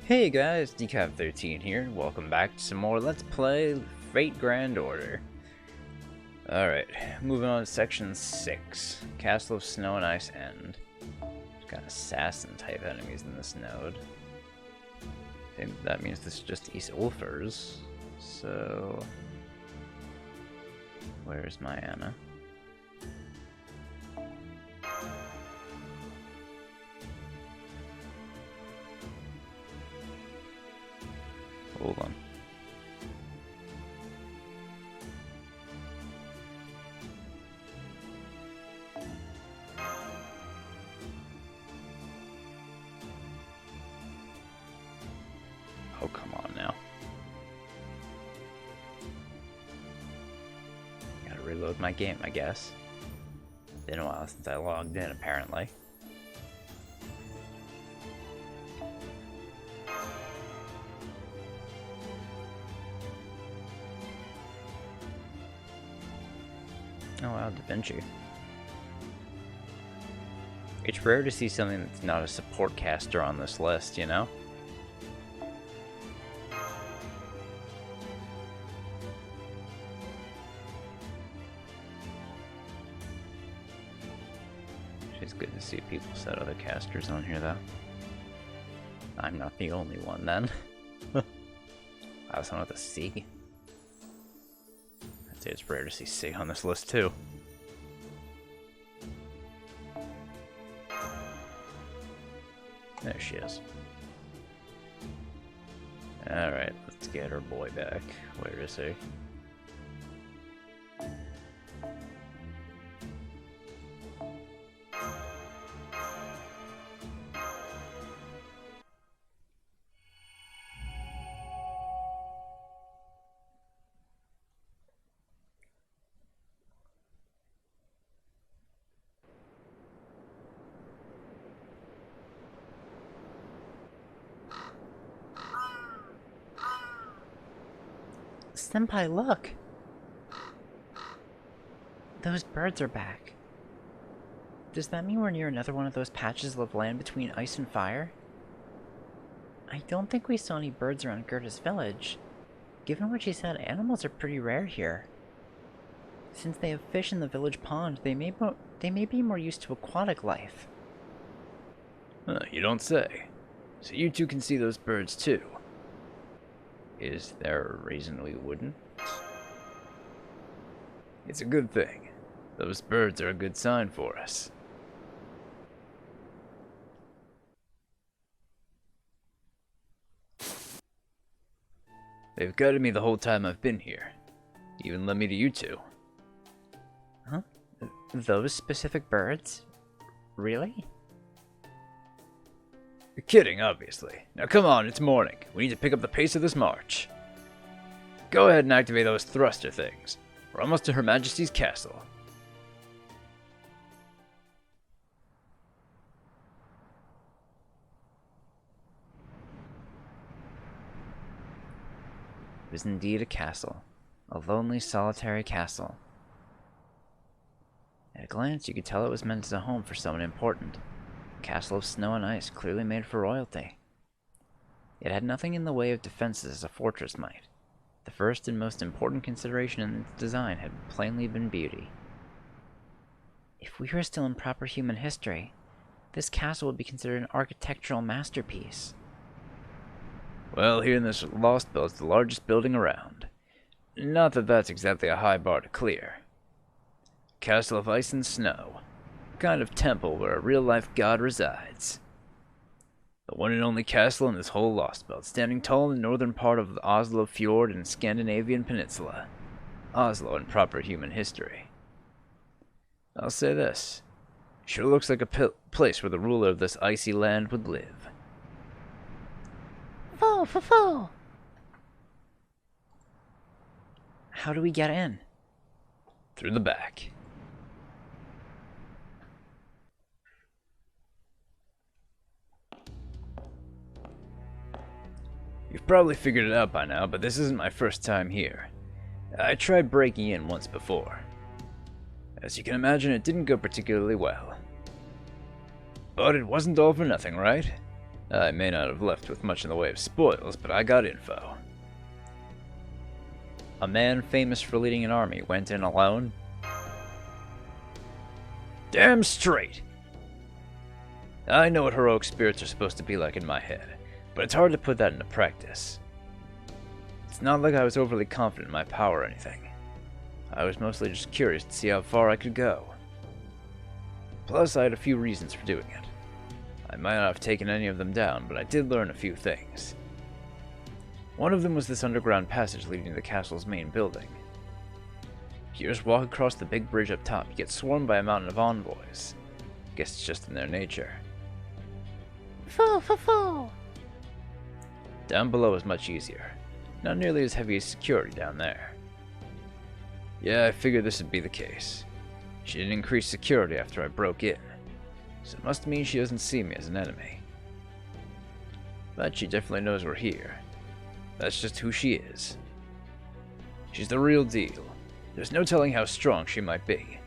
Hey guys, Decaf13 here. Welcome back to some more Let's Play Fate Grand Order. Alright, moving on to section 6. Castle of Snow and Ice End. There's got assassin type enemies in this node. I think that means this is just East Ulfers. So... where's my Anna? Hold on. Oh, come on now. Gotta reload my game, I guess. Been a while since I logged in, apparently. Oh wow, Da Vinci. It's rare to see something that's not a support caster on this list, you know? It's good to see people set other casters on here, though. I'm not the only one, then. I was on with a C. I'd say it's rare to see C on this list, too. There she is. Alright, let's get her boy back. Where is he? Senpai, look! Those birds are back. Does that mean we're near another one of those patches of land between ice and fire? I don't think we saw any birds around Gerda's village. Given what she said, animals are pretty rare here. Since they have fish in the village pond, they may be more used to aquatic life. You don't say. So you two can see those birds too. Is there a reason we wouldn't? It's a good thing. Those birds are a good sign for us. They've guided me the whole time I've been here. Even led me to you two. Huh? Those specific birds? Really? You're kidding, obviously. Now come on, it's morning. We need to pick up the pace of this march. Go ahead and activate those thruster things. We're almost to Her Majesty's castle. It was indeed a castle. A lonely, solitary castle. At a glance, you could tell it was meant as a home for someone important. Castle of Snow and Ice, clearly made for royalty. It had nothing in the way of defenses as a fortress might. The first and most important consideration in its design had plainly been beauty. If we were still in proper human history, this castle would be considered an architectural masterpiece. Well, here in this Lostbelt is the largest building around. Not that that's exactly a high bar to clear. Castle of Ice and Snow. Kind of temple where a real-life god resides. The one and only castle in this whole Lostbelt, standing tall in the northern part of the Oslo Fjord and Scandinavian peninsula. Oslo in proper human history. I'll say this. Sure looks like a place where the ruler of this icy land would live. Fo. How do we get in? Through the back. You've probably figured it out by now, but this isn't my first time here. I tried breaking in once before. As you can imagine, it didn't go particularly well. But it wasn't all for nothing, right? I may not have left with much in the way of spoils, but I got info. A man famous for leading an army went in alone? Damn straight! I know what heroic spirits are supposed to be like in my head, but it's hard to put that into practice. It's not like I was overly confident in my power or anything. I was mostly just curious to see how far I could go. Plus, I had a few reasons for doing it. I might not have taken any of them down, but I did learn a few things. One of them was this underground passage leading to the castle's main building. If you just walk across the big bridge up top, you get swarmed by a mountain of envoys. Guess it's just in their nature. Foo. Down below is much easier. Not nearly as heavy as security down there. Yeah, I figured this would be the case. She didn't increase security after I broke in, so it must mean she doesn't see me as an enemy. But she definitely knows we're here. That's just who she is. She's the real deal. There's no telling how strong she might be.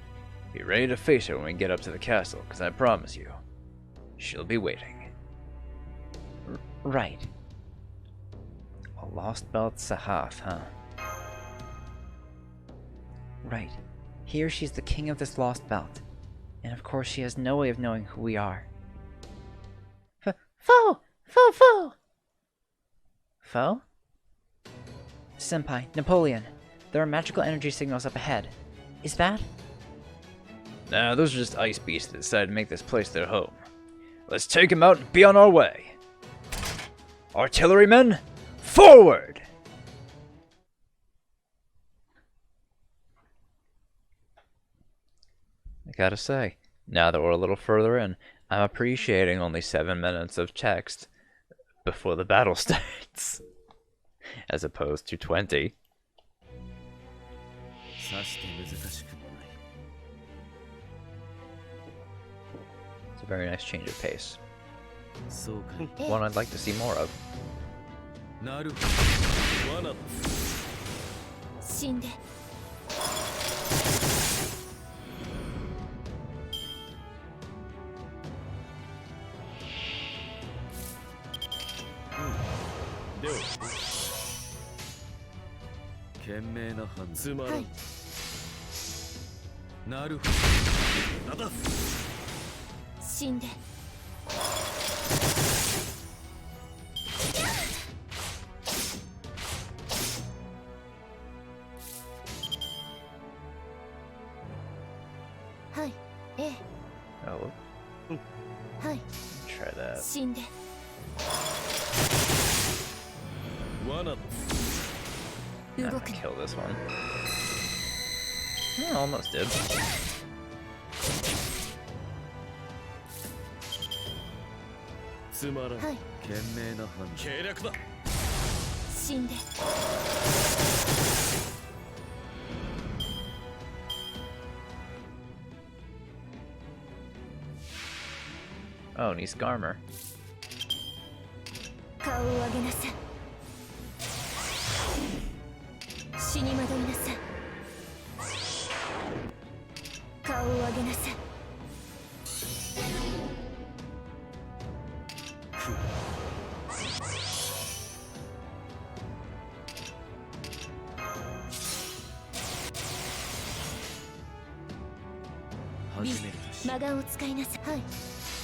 Be ready to face her when we get up to the castle, because I promise you, she'll be waiting. Right. A Lostbelt Sahath, huh? Right. Here she's the king of this Lostbelt. And of course she has no way of knowing who we are. Foe! Foe? Senpai, Napoleon. There are magical energy signals up ahead. Is that? Nah, those are just ice beasts that decided to make this place their home. Let's take them out and be on our way. Artillerymen, forward! I gotta say, now that we're a little further in, I'm appreciating only 7 minutes of text before the battle starts, as opposed to 20. It's a very nice change of pace. One I'd like to see more of. Oh. Try that. Kill this one. Oh, almost did. Oh, and he's Garmer.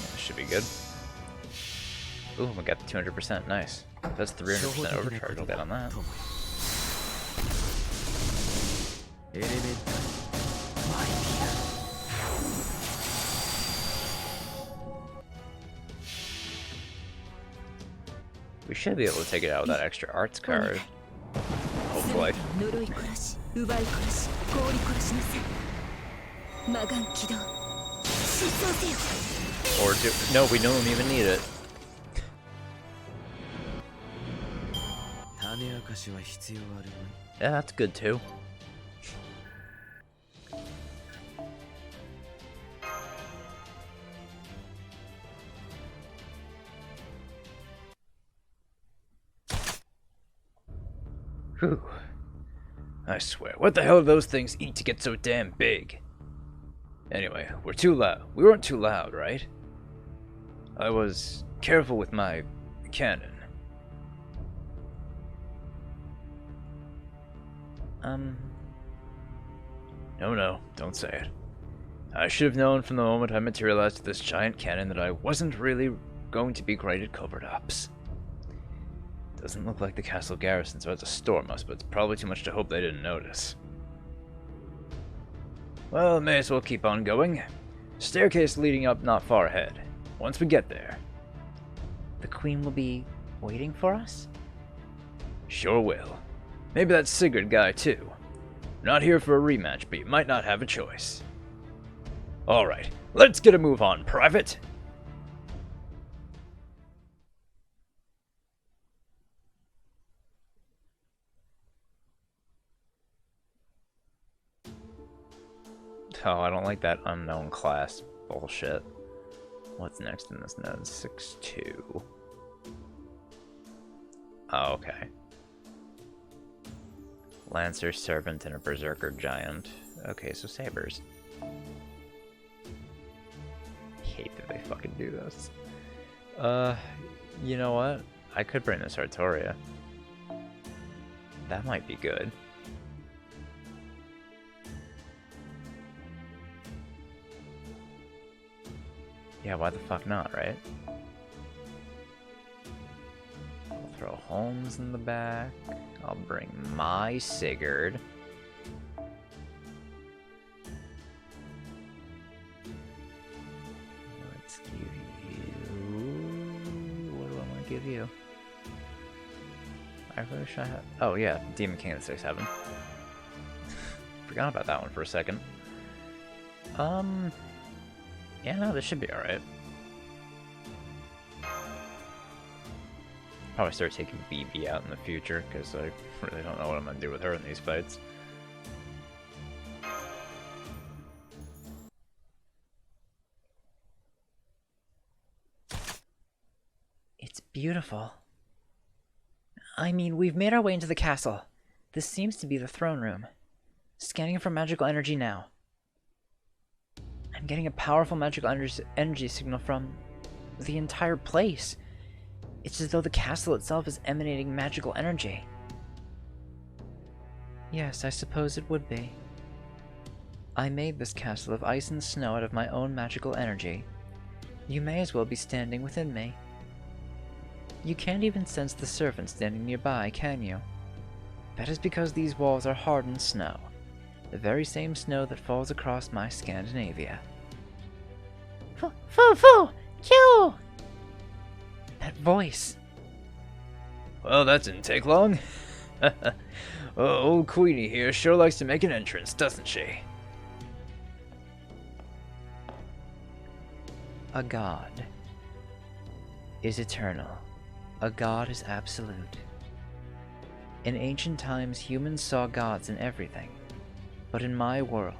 That should be good. Ooh, we got the 200%. Nice. That's 300% overcharge. We'll get on that. We should be able to take it out with that extra arts card. Hopefully. Or do... No, we don't even need it. Yeah, that's good too. Whew. I swear, what the hell do those things eat to get so damn big? Anyway, we're too loud. We weren't too loud, right? I was careful with my cannon. No, don't say it. I should have known from the moment I materialized this giant cannon that I wasn't really going to be great at covered-ups. Doesn't look like the castle garrison, so it's a storm us, but it's probably too much to hope they didn't notice. Well, may as well keep on going. Staircase leading up not far ahead. Once we get there. The Queen will be waiting for us? Sure will. Maybe that Sigurd guy, too. Not here for a rematch, but you might not have a choice. Alright, let's get a move on, Private! Oh, I don't like that unknown class bullshit. What's next in this node? 6-2. Oh, okay. Lancer, Servant, and a Berserker Giant. Okay, so Sabers. Hate that they fucking do this. You know what? I could bring this Artoria. That might be good. Yeah, why the fuck not, right? I'll throw Holmes in the back. I'll bring my Sigurd. Let's give you... What do I want to give you? I really should have... Oh yeah, Demon King of the 6-7. Forgot about that one for a second. Yeah, no, this should be alright. Probably start taking BB out in the future, because I really don't know what I'm going to do with her in these fights. It's beautiful. I mean, we've made our way into the castle. This seems to be the throne room. Scanning for magical energy now. I'm getting a powerful magical energy signal from the entire place. It's as though the castle itself is emanating magical energy. Yes, I suppose it would be. I made this castle of ice and snow out of my own magical energy. You may as well be standing within me. You can't even sense the servant standing nearby, can you? That is because these walls are hardened snow. The very same snow that falls across my Scandinavia. Foo! Kill! That voice. Well, that didn't take long. Old Queenie here sure likes to make an entrance, doesn't she? A god is eternal. A god is absolute. In ancient times, humans saw gods in everything. But in my world,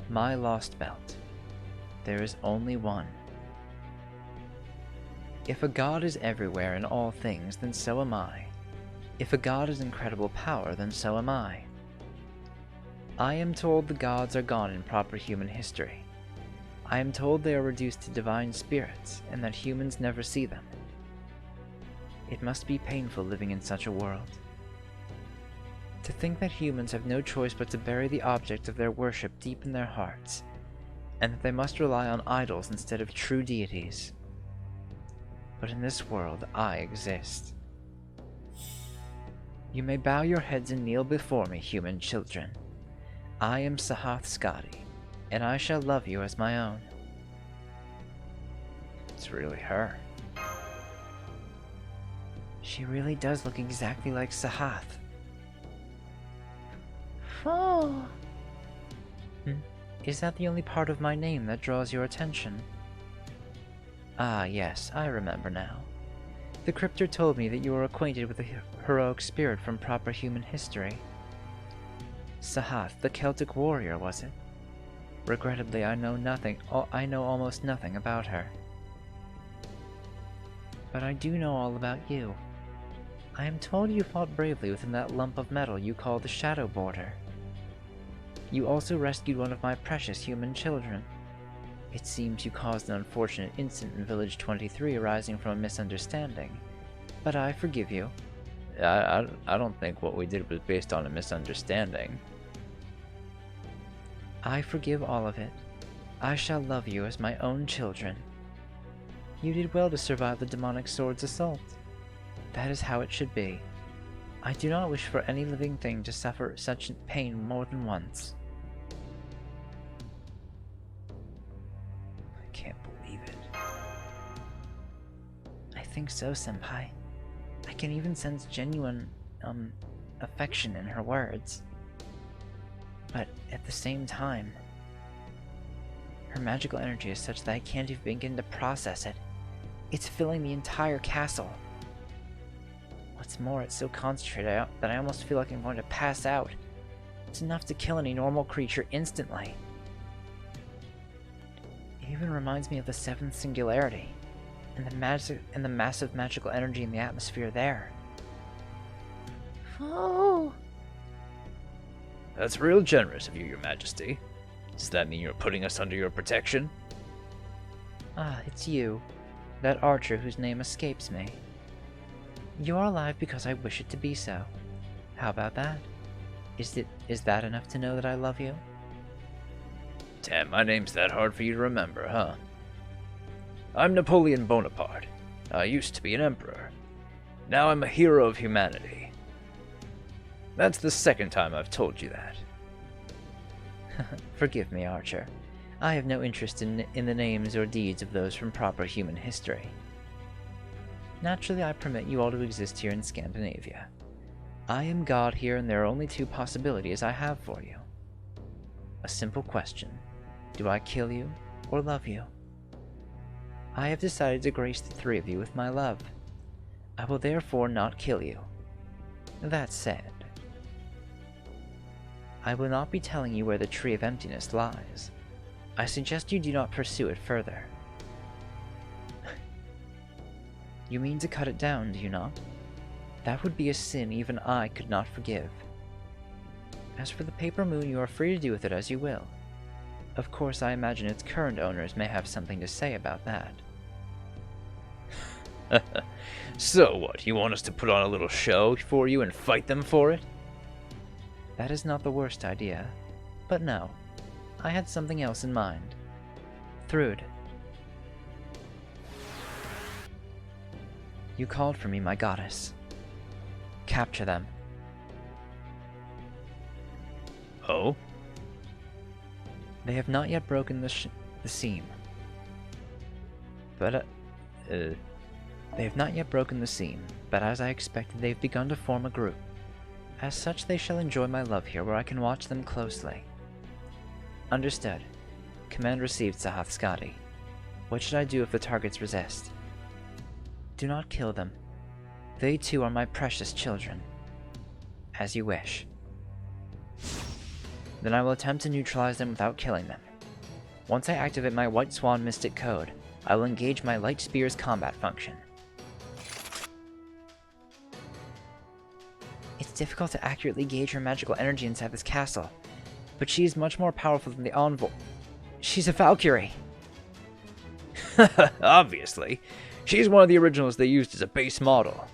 my Lostbelt, there is only one. If a god is everywhere in all things, then so am I. If a god is incredible power, then so am I. I am told the gods are gone in proper human history. I am told they are reduced to divine spirits, and that humans never see them. It must be painful living in such a world. To think that humans have no choice but to bury the object of their worship deep in their hearts, and that they must rely on idols instead of true deities. But in this world, I exist. You may bow your heads and kneel before me, human children. I am Sahath Skadi, and I shall love you as my own. It's really her. She really does look exactly like Sahath. Oh. Is that the only part of my name that draws your attention? Ah, yes, I remember now. The Crypter told me that you were acquainted with the heroic spirit from proper human history. Sahath, the Celtic warrior, was it? Regrettably, I know almost nothing about her. But I do know all about you. I am told you fought bravely within that lump of metal you call the Shadow Border. You also rescued one of my precious human children. It seems you caused an unfortunate incident in Village 23 arising from a misunderstanding, but I forgive you. I don't think what we did was based on a misunderstanding. I forgive all of it. I shall love you as my own children. You did well to survive the demonic sword's assault. That is how it should be. I do not wish for any living thing to suffer such pain more than once. I can't believe it. I think so, Senpai. I can even sense genuine, affection in her words. But at the same time, her magical energy is such that I can't even begin to process it. It's filling the entire castle. What's more, it's so concentrated that I almost feel like I'm going to pass out. It's enough to kill any normal creature instantly. It even reminds me of the Seventh Singularity, and the massive magical energy in the atmosphere there. Oh! That's real generous of you, Your Majesty. Does that mean you're putting us under your protection? Ah, it's you. That archer whose name escapes me. You're alive because I wish it to be so. How about that? Is that enough to know that I love you? Damn, my name's that hard for you to remember, huh? I'm Napoleon Bonaparte. I used to be an emperor. Now I'm a hero of humanity. That's the second time I've told you that. Forgive me, Archer. I have no interest in the names or deeds of those from proper human history. Naturally, I permit you all to exist here in Scandinavia. I am God here, and there are only two possibilities I have for you. A simple question. Do I kill you or love you? I have decided to grace the three of you with my love. I will therefore not kill you. That said, I will not be telling you where the Tree of Emptiness lies. I suggest you do not pursue it further. You mean to cut it down, do you not? That would be a sin even I could not forgive. As for the paper moon, you are free to do with it as you will. Of course, I imagine its current owners may have something to say about that. So what, you want us to put on a little show for you and fight them for it? That is not the worst idea. But no, I had something else in mind. Thrud. You called for me, my goddess. Capture them. Oh? They have not yet broken the seam. But, They have not yet broken the seam, but as I expected, they have begun to form a group. As such, they shall enjoy my love here, where I can watch them closely. Understood. Command received, Sahath Skadi. What should I do if the targets resist? Do not kill them. They too are my precious children. As you wish. Then I will attempt to neutralize them without killing them. Once I activate my White Swan Mystic Code, I will engage my Light Spear's combat function. It's difficult to accurately gauge her magical energy inside this castle, but she is much more powerful than the Envoy. She's a Valkyrie! Obviously. She's one of the originals they used as a base model.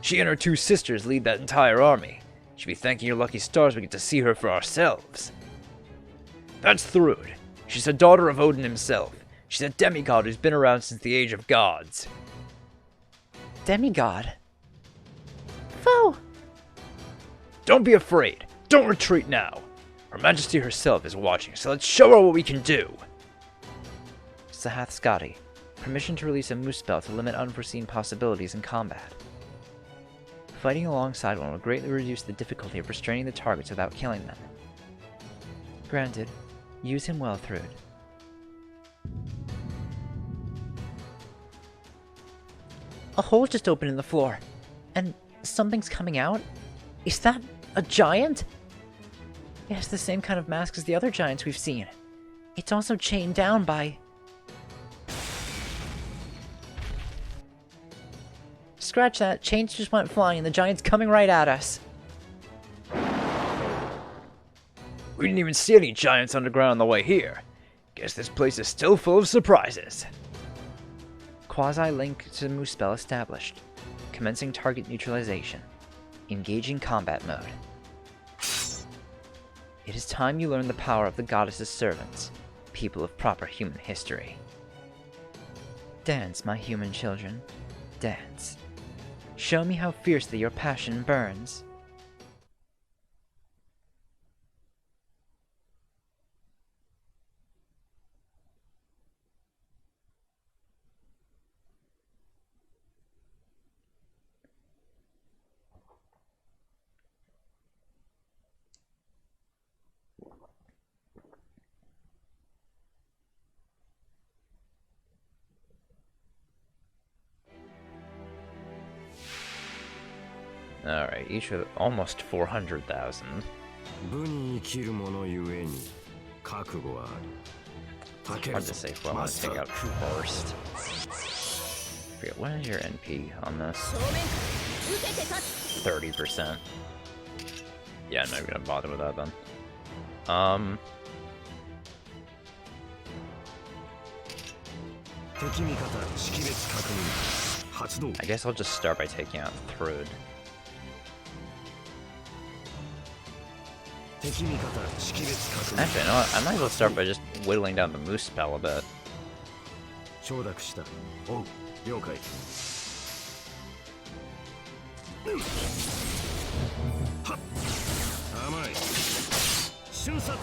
She and her two sisters lead that entire army. Should be thanking your lucky stars we get to see her for ourselves. That's Thrud. She's a daughter of Odin himself. She's a demigod who's been around since the age of gods. Demigod? Foe! Don't be afraid. Don't retreat now. Her Majesty herself is watching, so let's show her what we can do. Sahath Skadi. Permission to release a Lostbelt to limit unforeseen possibilities in combat. Fighting alongside one will greatly reduce the difficulty of restraining the targets without killing them. Granted. Use him well, Thrud. A hole just opened in the floor, and something's coming out? Is that a giant? It has the same kind of mask as the other giants we've seen. It's also chained down by... Scratch that, chains just went flying and the giant's coming right at us. We didn't even see any giants underground on the way here. Guess this place is still full of surprises. Quasi-link to Lostbelt established. Commencing target neutralization. Engaging combat mode. It is time you learn the power of the goddess's servants, people of proper human history. Dance, my human children. Dance. Show me how fiercely your passion burns. Alright, each with almost 400,000. Hard to say what I want to take out first. Forget, what is your NP on this? 30%. Yeah, I'm not gonna bother with that then. I guess I'll just start by taking out Thrud. Actually, you know what? I might as well start by just whittling down the moose spell a bit. Oh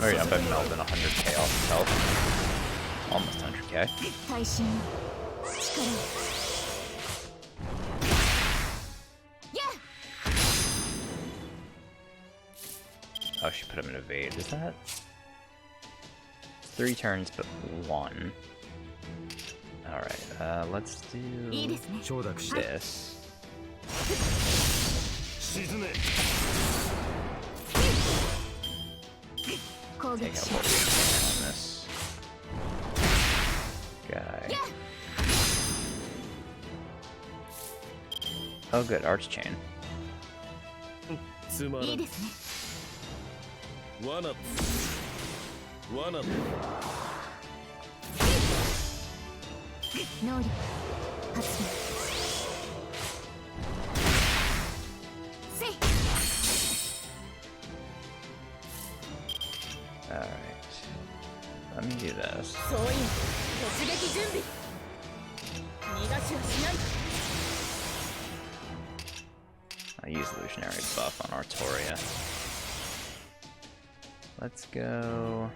yeah, I've been melting 100k off his health. Almost 100k. Oh, she put him in evade. Is that 3 turns but 1? Alright, let's do this. Take out what we can on this guy. Oh good, Archchain. Alright. Let me do this. I'll use illusionary buff on Artoria. Let's go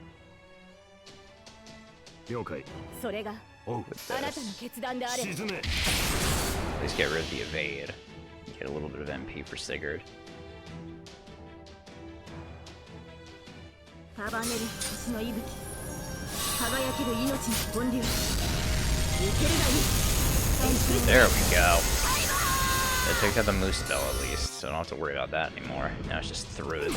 with this. At least get rid of the evade. Get a little bit of MP for Sigurd. There we go. I took out the moose spell at least, so I don't have to worry about that anymore. Now it's just Thrud.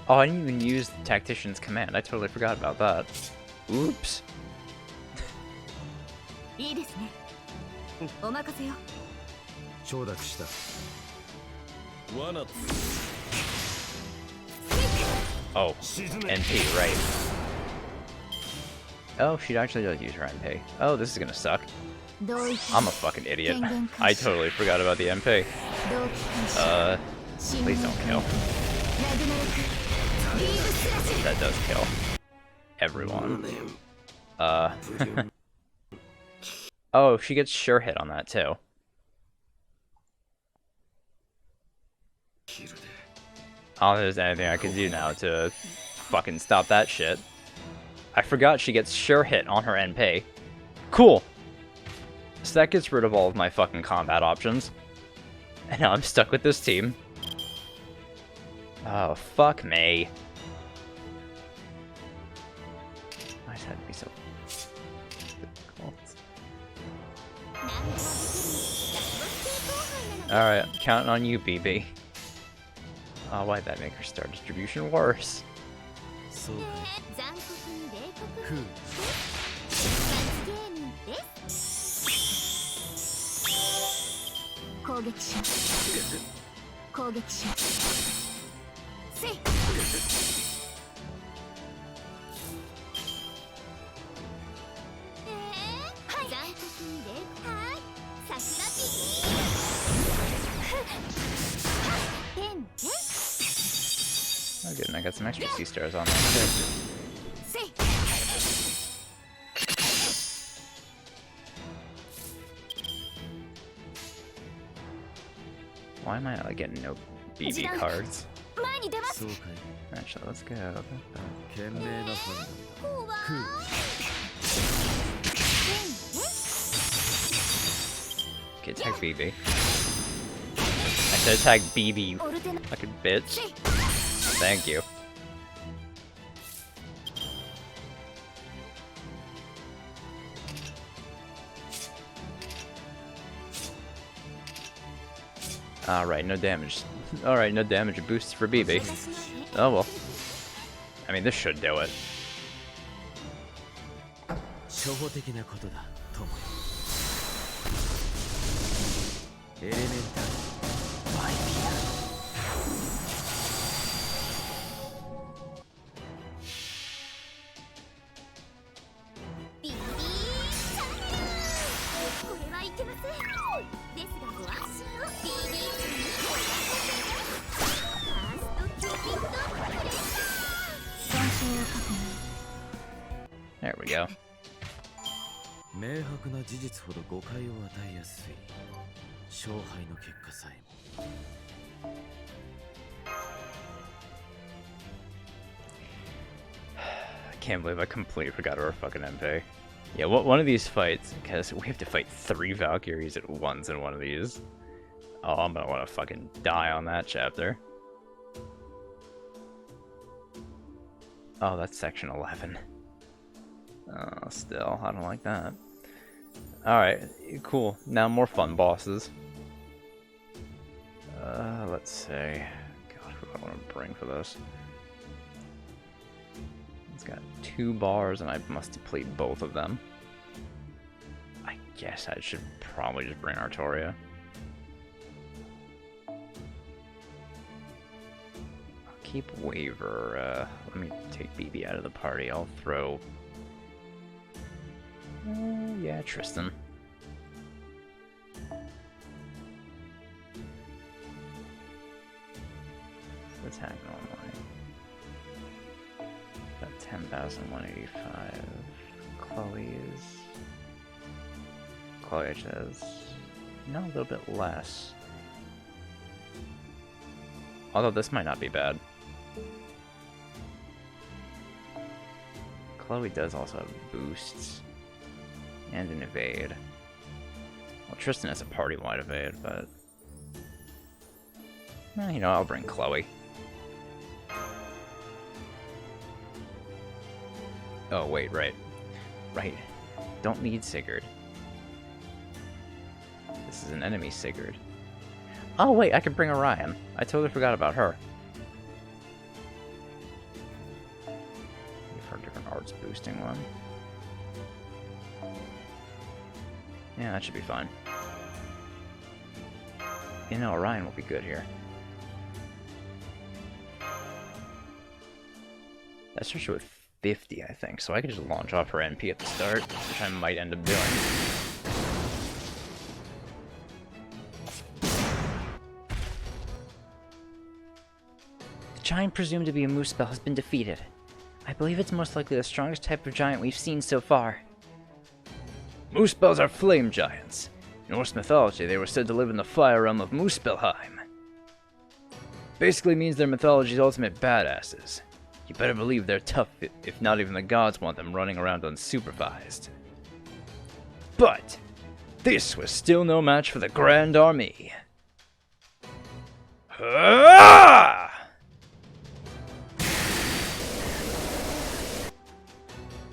Oh, I didn't even use the Tactician's Command. I totally forgot about that. Oops. Oh, NP, right. Oh, she actually does use her MP. Oh, this is gonna suck. I'm a fucking idiot. I totally forgot about the MP. Please don't kill. That does kill everyone. Oh, she gets sure hit on that too. I don't think there's anything I can do now to fucking stop that shit. I forgot she gets sure hit on her NP. Cool. So that gets rid of all of my fucking combat options. And now I'm stuck with this team. Oh, fuck me. Why does that have to be so difficult? Alright, I'm counting on you, BB. Oh, why'd that make her star distribution worse? Oh, good, and I got some extra sea stars on that too. Why am I not getting no BB cards? Actually, let's go. Okay, attack BB. I said attack BB, you fucking bitch. Thank you. Alright, no damage. Alright, no damage boosts for BB. Oh well. I mean, this should do it. There we go. I can't believe I completely forgot our fucking MP. Yeah, one of these fights, because we have to fight 3 Valkyries at once in one of these. Oh, I'm gonna want to fucking die on that chapter. Oh, that's section 11. Oh, still, I don't like that. Alright, cool. Now more fun bosses. Let's see. God, who do I want to bring for this? It's got 2 bars and I must deplete both of them. I guess I should probably just bring Artoria. I'll keep Waver. Let me take BB out of the party. I'll throw... yeah, Tristan. Let's attack normally. About 10,185. Chloe's. Chloe actually has no, a little bit less. Although this might not be bad. Chloe does also have boosts. And an evade. Well, Tristan has a party-wide evade, but... you know, I'll bring Chloe. Oh, wait, right. Right. Don't need Sigurd. This is an enemy Sigurd. Oh, wait, I could bring Orion. I totally forgot about her. Give her a different arts boosting one. Yeah, that should be fine. You know, Orion will be good here. That starts with 50, I think, so I could just launch off her NP at the start, which I might end up doing. The giant presumed to be a Lostbelt has been defeated. I believe it's most likely the strongest type of giant we've seen so far. Lostbelts are flame giants. In Norse mythology, they were said to live in the fire realm of Muspelheim. Basically means they're mythology's ultimate badasses. You better believe they're tough if not even the gods want them running around unsupervised. But this was still no match for the Grand Army. Ah!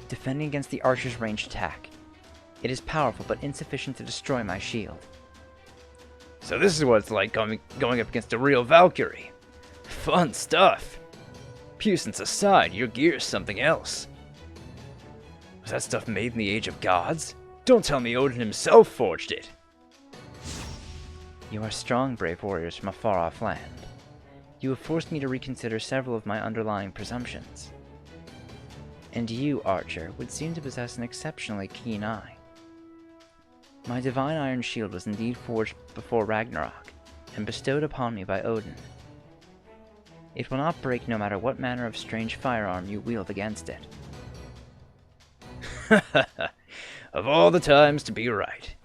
Defending against the archer's ranged attack. It is powerful, but insufficient to destroy my shield. So this is what it's like going up against a real Valkyrie. Fun stuff. Puissance aside, your gear's something else. Was that stuff made in the Age of Gods? Don't tell me Odin himself forged it. You are strong, brave warriors from a far-off land. You have forced me to reconsider several of my underlying presumptions. And you, Archer, would seem to possess an exceptionally keen eye. My divine iron shield was indeed forged before Ragnarok, and bestowed upon me by Odin. It will not break no matter what manner of strange firearm you wield against it. Of all the times to be right.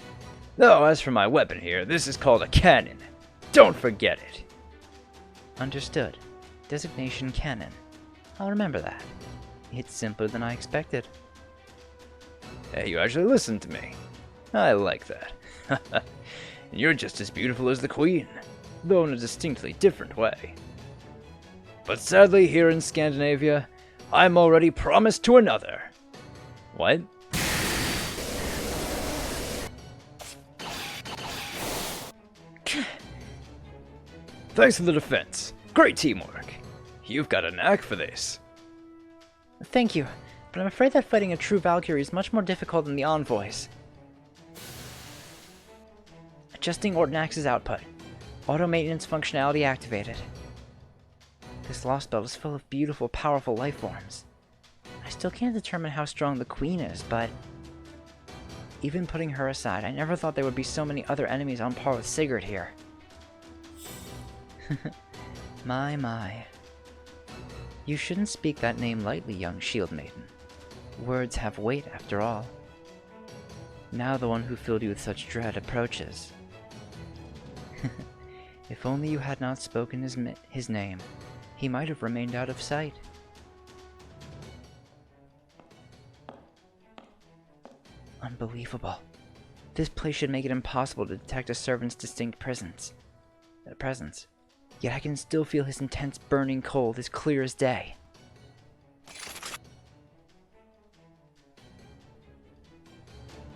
Though, as for my weapon here, this is called a cannon. Don't forget it. Understood. Designation cannon. I'll remember that. It's simpler than I expected. Hey, you actually listened to me. I like that. And you're just as beautiful as the Queen, though in a distinctly different way. But sadly, here in Scandinavia, I'm already promised to another. What? Thanks for the defense. Great teamwork. You've got a knack for this. Thank you, but I'm afraid that fighting a true Valkyrie is much more difficult than the envoys. Adjusting Ortnax's output. Auto maintenance functionality activated. This Lostbelt is full of beautiful, powerful life forms. I still can't determine how strong the Queen is, but even putting her aside, I never thought there would be so many other enemies on par with Sigurd here. My. You shouldn't speak that name lightly, young shield maiden. Words have weight, after all. Now the one who filled you with such dread approaches. If only you had not spoken his name, he might have remained out of sight. Unbelievable. This place should make it impossible to detect a servant's distinct presence. Yet I can still feel his intense burning cold as clear as day.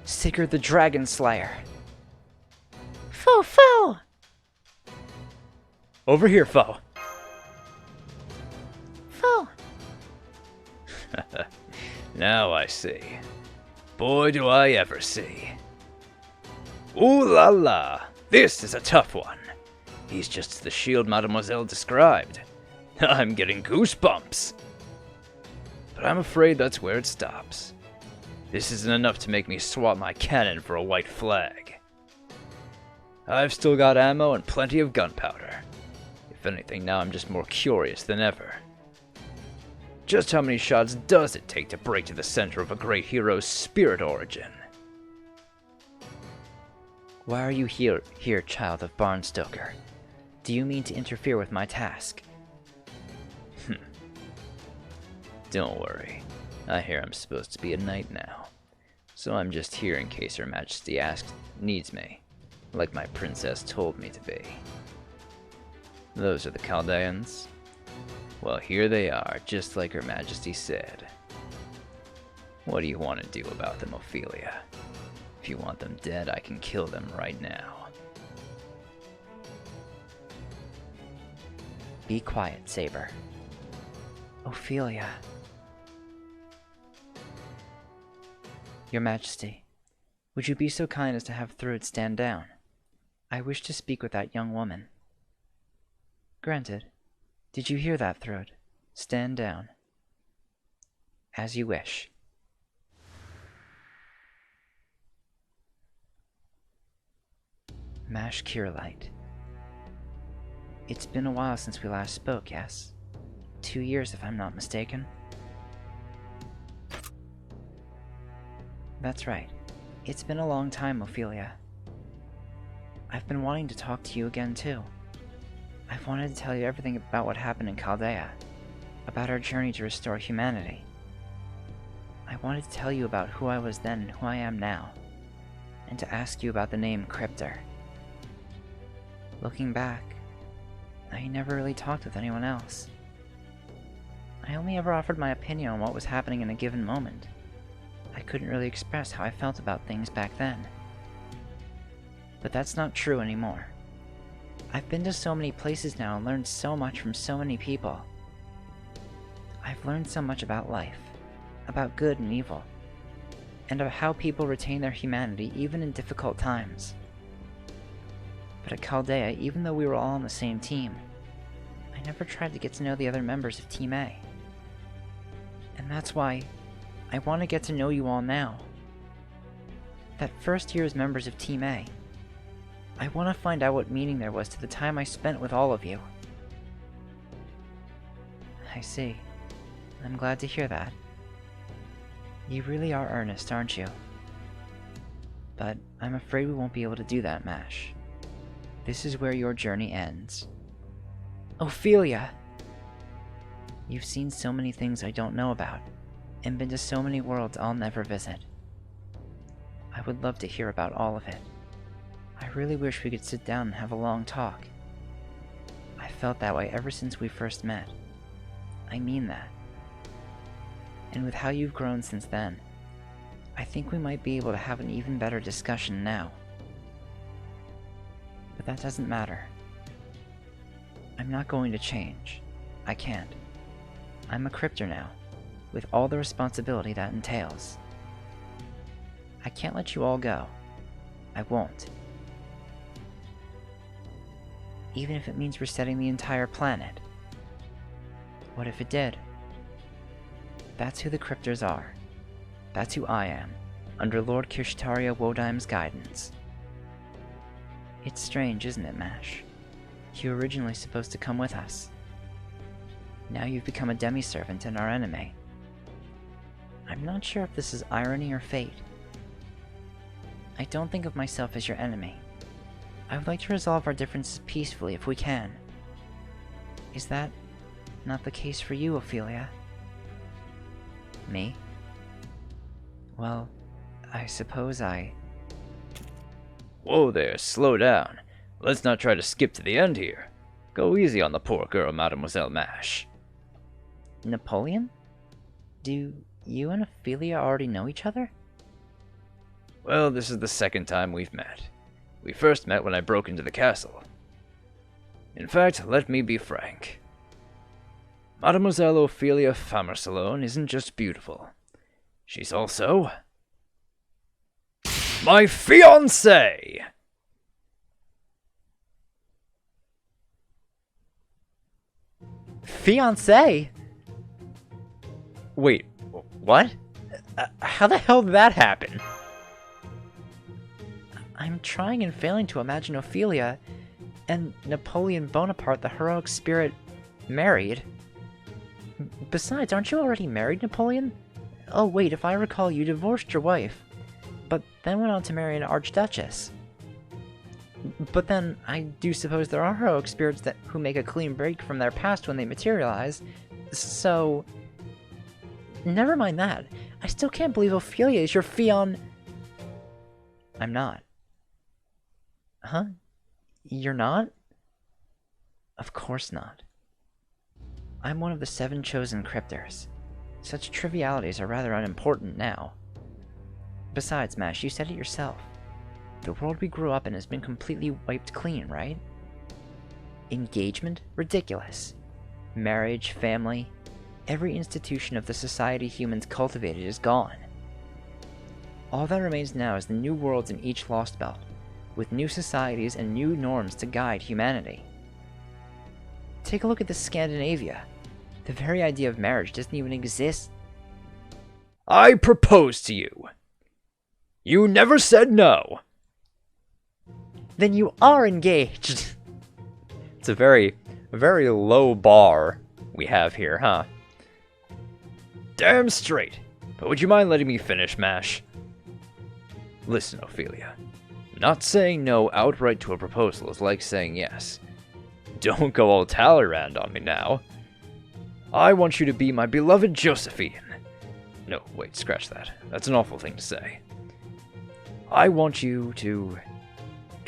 Sigurd the Dragon Slayer! Foe! Over here, foe. Foe! Now I see. Boy, do I ever see. Ooh la la! This is a tough one. He's just the shield Mademoiselle described. I'm getting goosebumps. But I'm afraid that's where it stops. This isn't enough to make me swap my cannon for a white flag. I've still got ammo and plenty of gunpowder. If anything, now I'm just more curious than ever. Just how many shots does it take to break to the center of a great hero's spirit origin? Why are you here, child of Barnstoker? Do you mean to interfere with my task? Don't worry. I hear I'm supposed to be a knight now. So I'm just here in case Her Majesty needs me. Like my princess told me to be. Those are the Chaldeans. Well, here they are, just like Her Majesty said. What do you want to do about them, Ophelia? If you want them dead, I can kill them right now. Be quiet, Saber. Ophelia. Your Majesty, would you be so kind as to have Thrud stand down? I wish to speak with that young woman. Granted. Did you hear that, Thrud? Stand down. As you wish. Mash Kirlight. It's been a while since we last spoke, yes? 2 years, if I'm not mistaken. That's right. It's been a long time, Ophelia. I've been wanting to talk to you again, too. I've wanted to tell you everything about what happened in Chaldea, about our journey to restore humanity. I wanted to tell you about who I was then and who I am now, and to ask you about the name Crypter. Looking back, I never really talked with anyone else. I only ever offered my opinion on what was happening in a given moment. I couldn't really express how I felt about things back then. But that's not true anymore. I've been to so many places now and learned so much from so many people. I've learned so much about life, about good and evil, and of how people retain their humanity even in difficult times. But at Chaldea, even though we were all on the same team, I never tried to get to know the other members of Team A. And that's why I want to get to know you all now. That first year as members of Team A, I want to find out what meaning there was to the time I spent with all of you. I see. I'm glad to hear that. You really are earnest, aren't you? But I'm afraid we won't be able to do that, Mash. This is where your journey ends. Ophelia! You've seen so many things I don't know about, and been to so many worlds I'll never visit. I would love to hear about all of it. I really wish we could sit down and have a long talk. I felt that way ever since we first met. I mean that. And with how you've grown since then, I think we might be able to have an even better discussion now. But that doesn't matter. I'm not going to change. I can't. I'm a Crypter now, with all the responsibility that entails. I can't let you all go. I won't. Even if it means resetting the entire planet. What if it did? That's who the Crypters are. That's who I am, under Lord Kirshtaria Wodheim's guidance. It's strange, isn't it, Mash? You were originally supposed to come with us. Now you've become a demi-servant and our enemy. I'm not sure if this is irony or fate. I don't think of myself as your enemy. I would like to resolve our differences peacefully if we can. Is that not the case for you, Ophelia? Me? Well, I suppose I... Whoa there, slow down. Let's not try to skip to the end here. Go easy on the poor girl, Mademoiselle Mash. Napoleon? Do you and Ophelia already know each other? Well, this is the second time we've met. We first met when I broke into the castle. In fact, let me be frank. Mademoiselle Ophelia Famersalone isn't just beautiful. She's also... my fiancée! Fiancé? Wait, what? How the hell did that happen? I'm trying and failing to imagine Ophelia and Napoleon Bonaparte, the heroic spirit, married. Besides, aren't you already married, Napoleon? Oh wait, if I recall, you divorced your wife, but then went on to marry an archduchess. But then, I do suppose there are heroic spirits who make a clean break from their past when they materialize, so... Never mind that. I still can't believe Ophelia is your I'm not. Huh? You're not? Of course not. I'm one of the 7 chosen Crypters. Such trivialities are rather unimportant now. Besides, Mash, you said it yourself. The world we grew up in has been completely wiped clean, right? Engagement? Ridiculous. Marriage, family, every institution of the society humans cultivated is gone. All that remains now is the new worlds in each Lostbelt, with new societies and new norms to guide humanity. Take a look at the Scandinavia. The very idea of marriage doesn't even exist. I propose to you. You never said no. Then you are engaged. It's a very low bar we have here, huh? Damn straight. But would you mind letting me finish, Mash? Listen, Ophelia. Not saying no outright to a proposal is like saying yes. Don't go all Talleyrand on me now. I want you to be my beloved Josephine. No, wait, scratch that. That's an awful thing to say. I want you to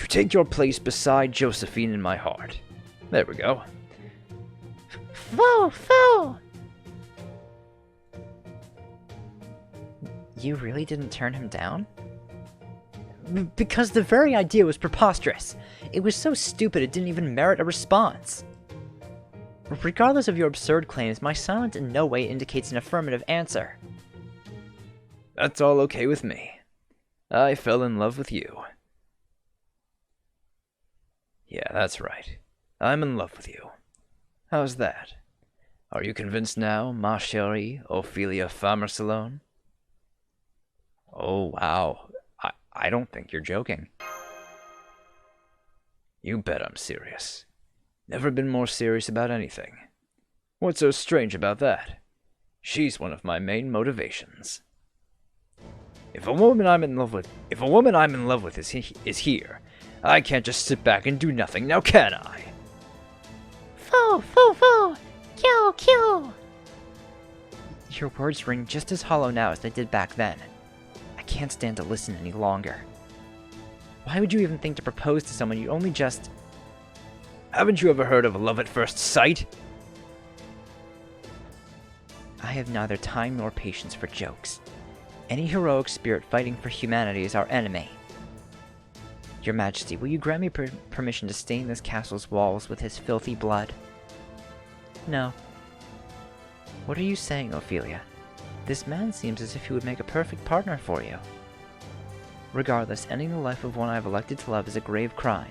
take your place beside Josephine in my heart. There we go. Fool! You really didn't turn him down? Because the very idea was preposterous. It was so stupid it didn't even merit a response. Regardless of your absurd claims, my silence in no way indicates an affirmative answer. That's all okay with me. I fell in love with you. Yeah, that's right. I'm in love with you. How's that? Are you convinced now, ma chérie, Ophelia Farmersalone? Oh, wow. I don't think you're joking. You bet I'm serious. Never been more serious about anything. What's so strange about that? She's one of my main motivations. If a woman I'm in love with is here, I can't just sit back and do nothing, now can I? Foo, foo, foo! Kill, kill! Your words ring just as hollow now as they did back then. I can't stand to listen any longer. Why would you even think to propose to someone you only just... Haven't you ever heard of love at first sight? I have neither time nor patience for jokes. Any heroic spirit fighting for humanity is our enemy. Your Majesty, will you grant me permission to stain this castle's walls with his filthy blood? No. What are you saying, Ophelia? This man seems as if he would make a perfect partner for you. Regardless, ending the life of one I have elected to love is a grave crime.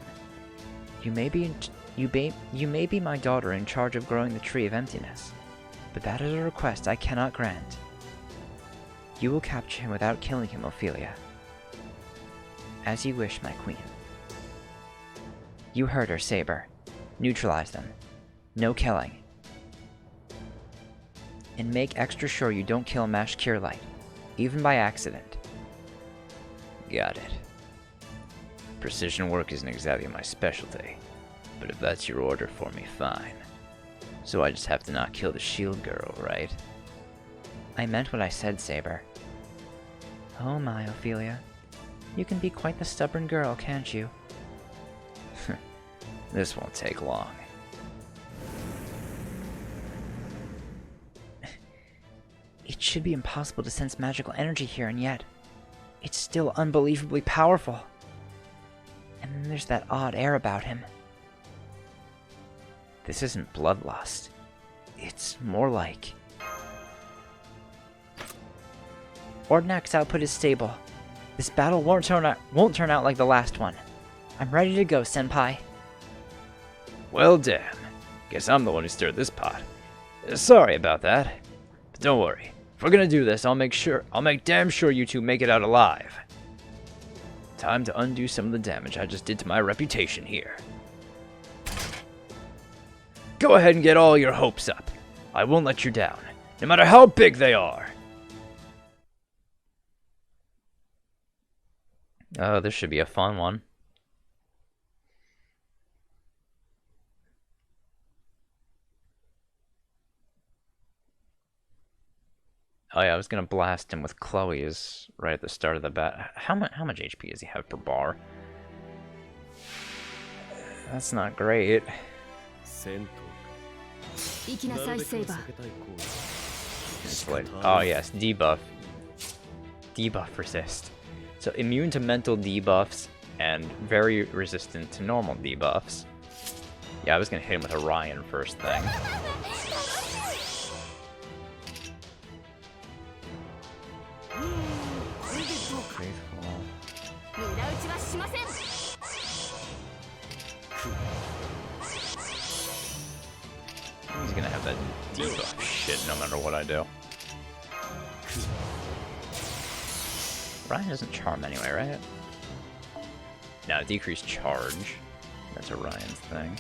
You may be my daughter in charge of growing the Tree of Emptiness, but that is a request I cannot grant. You will capture him without killing him, Ophelia. As you wish, my queen. You heard her, Saber. Neutralize them. No killing. And make extra sure you don't kill Mash Kierlight, even by accident. Got it. Precision work isn't exactly my specialty, but if that's your order for me, fine. So I just have to not kill the shield girl, right? I meant what I said, Saber. Oh my, Ophelia. You can be quite the stubborn girl, can't you? This won't take long. It should be impossible to sense magical energy here, and yet it's still unbelievably powerful. And then there's that odd air about him. This isn't bloodlust. It's more like... Ordnak's output is stable. This battle won't turn out like the last one. I'm ready to go, Senpai. Well, damn. Guess I'm the one who stirred this pot. Sorry about that. But don't worry. If we're gonna do this, I'll make damn sure you two make it out alive. Time to undo some of the damage I just did to my reputation here. Go ahead and get all your hopes up. I won't let you down, no matter how big they are. Oh, this should be a fun one. Oh yeah, I was gonna blast him with Chloe's right at the start of the bat. How much HP does he have per bar? That's not great. It's like, oh yes, debuff. Debuff resist. So immune to mental debuffs and very resistant to normal debuffs. Yeah, I was gonna hit him with Orion first thing. He's gonna have that debuff shit no matter what I do. Ryan doesn't charm anyway, right? No, decreased charge. That's Orion's thing.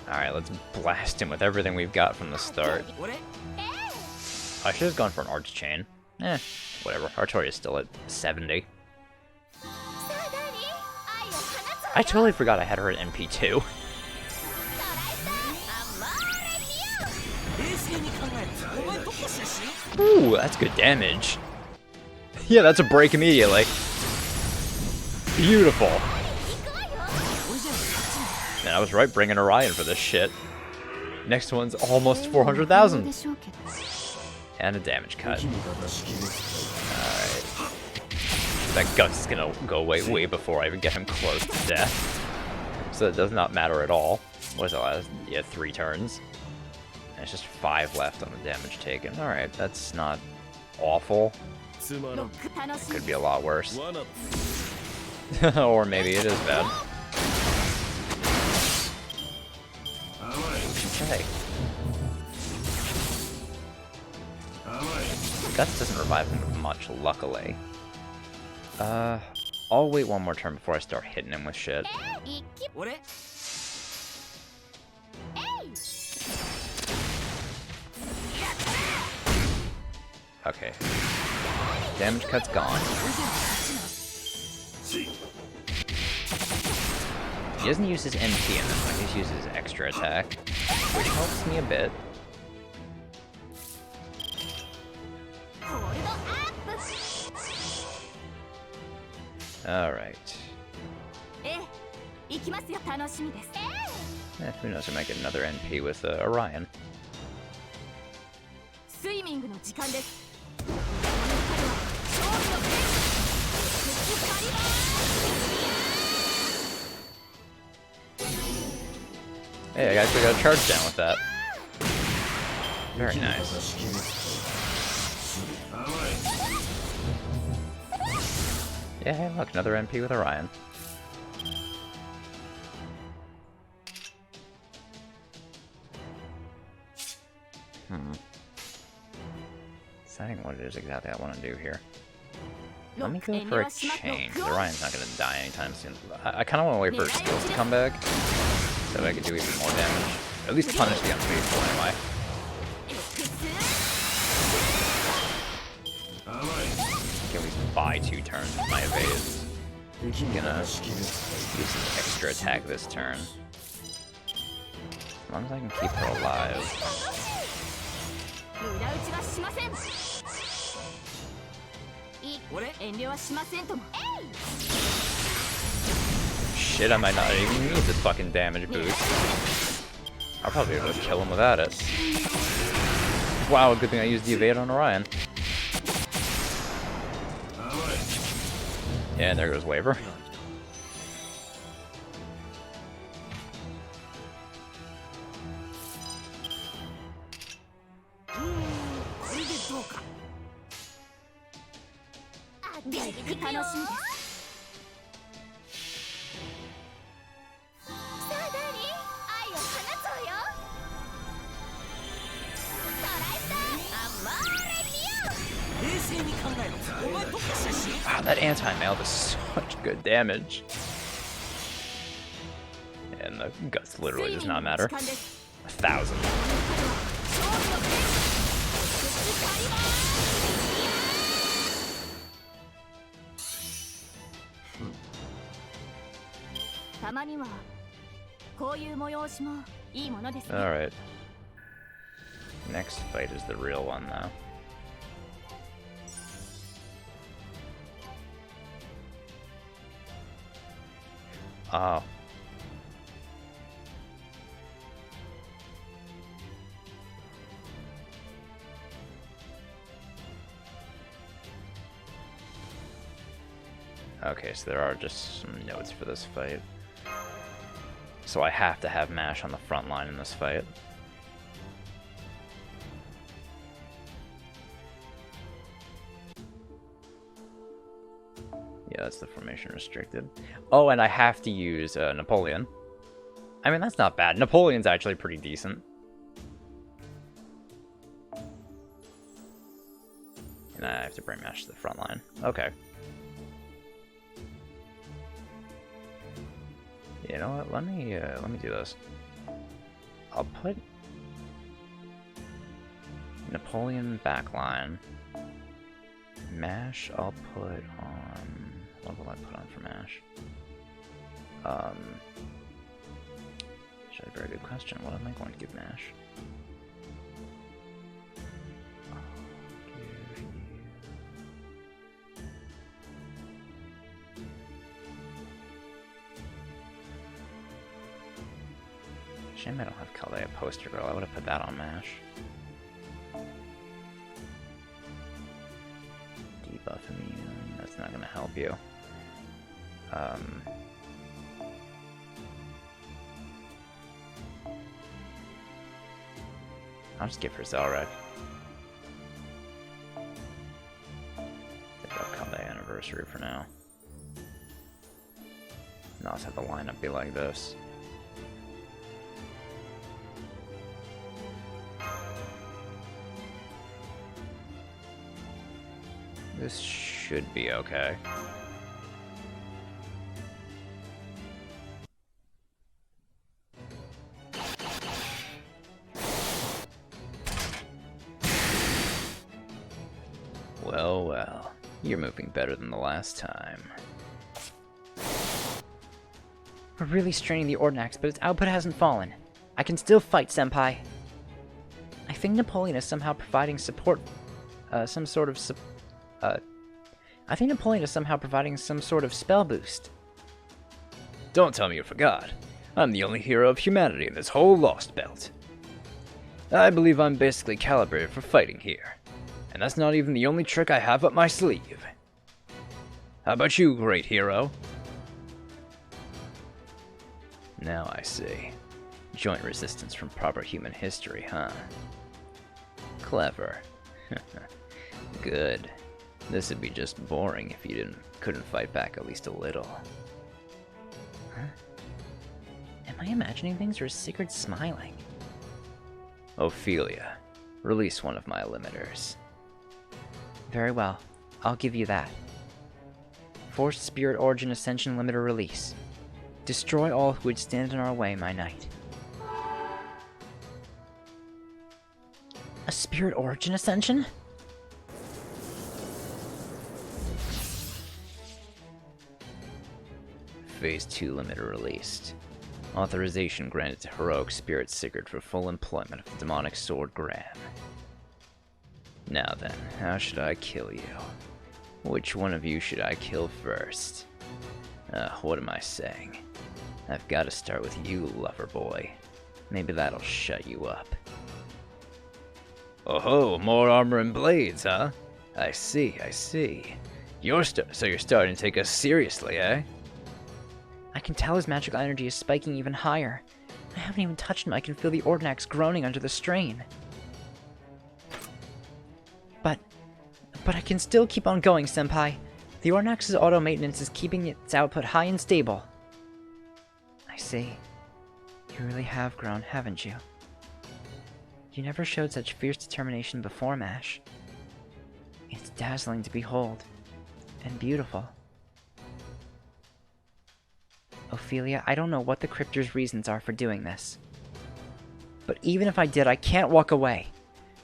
Alright, let's blast him with everything we've got from the start. I should have gone for an Arch Chain. Whatever. Artoria's still at 70. I totally forgot I had her at NP2. Ooh, that's good damage. Yeah, that's a break immediately. Beautiful. Man, I was right bringing Orion for this shit. Next one's almost 400,000. And a damage cut. Alright. That Guts is gonna go away way before I even get him close to death. So it does not matter at all. What is it last? Yeah, 3 turns. And it's just 5 left on the damage taken. Alright, that's not awful. It could be a lot worse. Or maybe it is bad. Okay. Guts doesn't revive him with much, luckily. I'll wait one more turn before I start hitting him with shit. Okay. Damage cut's gone. He doesn't use his MP in this one, he just uses his extra attack, which helps me a bit. Alright. Who knows, I might get another NP with Orion. Hey, I actually got a charge down with that. Very nice. Yeah, hey, look, another NP with Orion. Deciding what it is exactly I want to do here. Let me go for a change. Orion's not going to die anytime soon. I kind of want to wait for her skills to come back, so I can do even more damage. At least punish the unfaithful anyway. Can at least buy 2 turns with my evades. I'm gonna use an extra attack this turn. As long as I can keep her alive. Shit, I might not even need this fucking damage boost. I'll probably be able to kill him without it. Wow, good thing I used the evade on Orion. Yeah, and there goes Waver. Wow, that anti-mail does such good damage. And the guts literally does not matter. 1,000. Alright. Next fight is the real one, though. Oh. Okay, so there are just some notes for this fight. So I have to have MASH on the front line in this fight. Yeah, that's the formation restricted. Oh, and I have to use Napoleon. I mean, that's not bad. Napoleon's actually pretty decent. And I have to bring MASH to the front line. Okay. You know what? Let me do this. I'll put Napoleon backline. MASH I'll put on. What will I put on for MASH? Actually, a very good question. What am I going to give MASH? Shame I don't have Calais Poster Girl. I would have put that on MASH. Debuff immune. That's not going to help you. I'll just give her Zelrek. Think I'll Calais Anniversary for now. And I'll just have the lineup be like this. This should be okay. Well, well. You're moving better than the last time. We're really straining the Ordinax, but its output hasn't fallen. I can still fight, Senpai. I think Napoleon is somehow providing support, I think Napoleon is somehow providing some sort of spell boost. Don't tell me you forgot. I'm the only hero of humanity in this whole Lostbelt. I believe I'm basically calibrated for fighting here. And that's not even the only trick I have up my sleeve. How about you, great hero? Now I see. Joint resistance from proper human history, huh? Clever. Good. This would be just boring if you couldn't fight back at least a little. Huh? Am I imagining things, or is Sigurd smiling? Ophelia, release one of my limiters. Very well. I'll give you that. Forced Spirit Origin Ascension Limiter release. Destroy all who would stand in our way, my knight. A Spirit Origin Ascension? Phase 2 limiter released. Authorization granted to Heroic Spirit Sigurd for full employment of the demonic sword Graham. Now then, how should I kill you? Which one of you should I kill first? What am I saying? I've got to start with you, lover boy. Maybe that'll shut you up. Oh-ho, more armor and blades, huh? I see, I see. So you're starting to take us seriously, eh? I can tell his magical energy is spiking even higher. I haven't even touched him. I can feel the Ordinax groaning under the strain. But I can still keep on going, Senpai. The Ordinax's auto-maintenance is keeping its output high and stable. I see. You really have grown, haven't you? You never showed such fierce determination before, Mash. It's dazzling to behold. And beautiful. Ophelia, I don't know what the Crypter's reasons are for doing this. But even if I did, I can't walk away.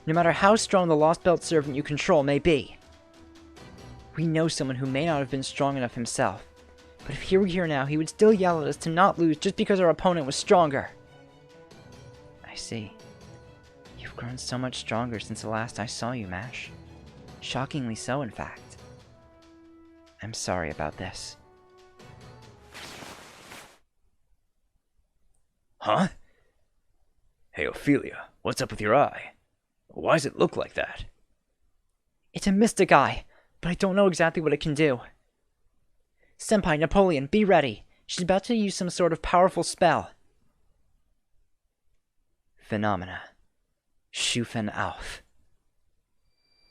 No matter how strong the Lostbelt servant you control may be. We know someone who may not have been strong enough himself. But if he were here now, he would still yell at us to not lose just because our opponent was stronger. I see. You've grown so much stronger since the last I saw you, Mash. Shockingly so, in fact. I'm sorry about this. Huh? Hey, Ophelia, what's up with your eye? Why does it look like that? It's a mystic eye, but I don't know exactly what it can do. Senpai, Napoleon, be ready. She's about to use some sort of powerful spell. Phenomena. Schufen auf.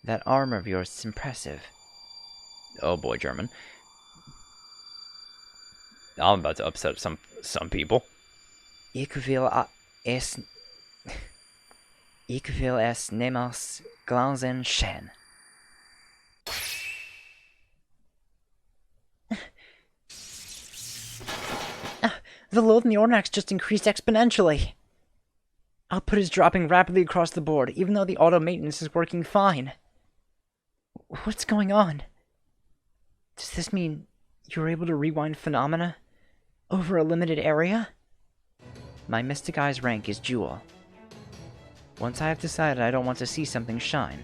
That armor of yours is impressive. Oh boy, German. I'm about to upset some people. Ich will es niemals glauben sehen. The load in the Ordinax just increased exponentially. Output is dropping rapidly across the board, even though the auto-maintenance is working fine. What's going on? Does this mean you were able to rewind phenomena over a limited area? My Mystic Eye's rank is Jewel. Once I have decided I don't want to see something shine,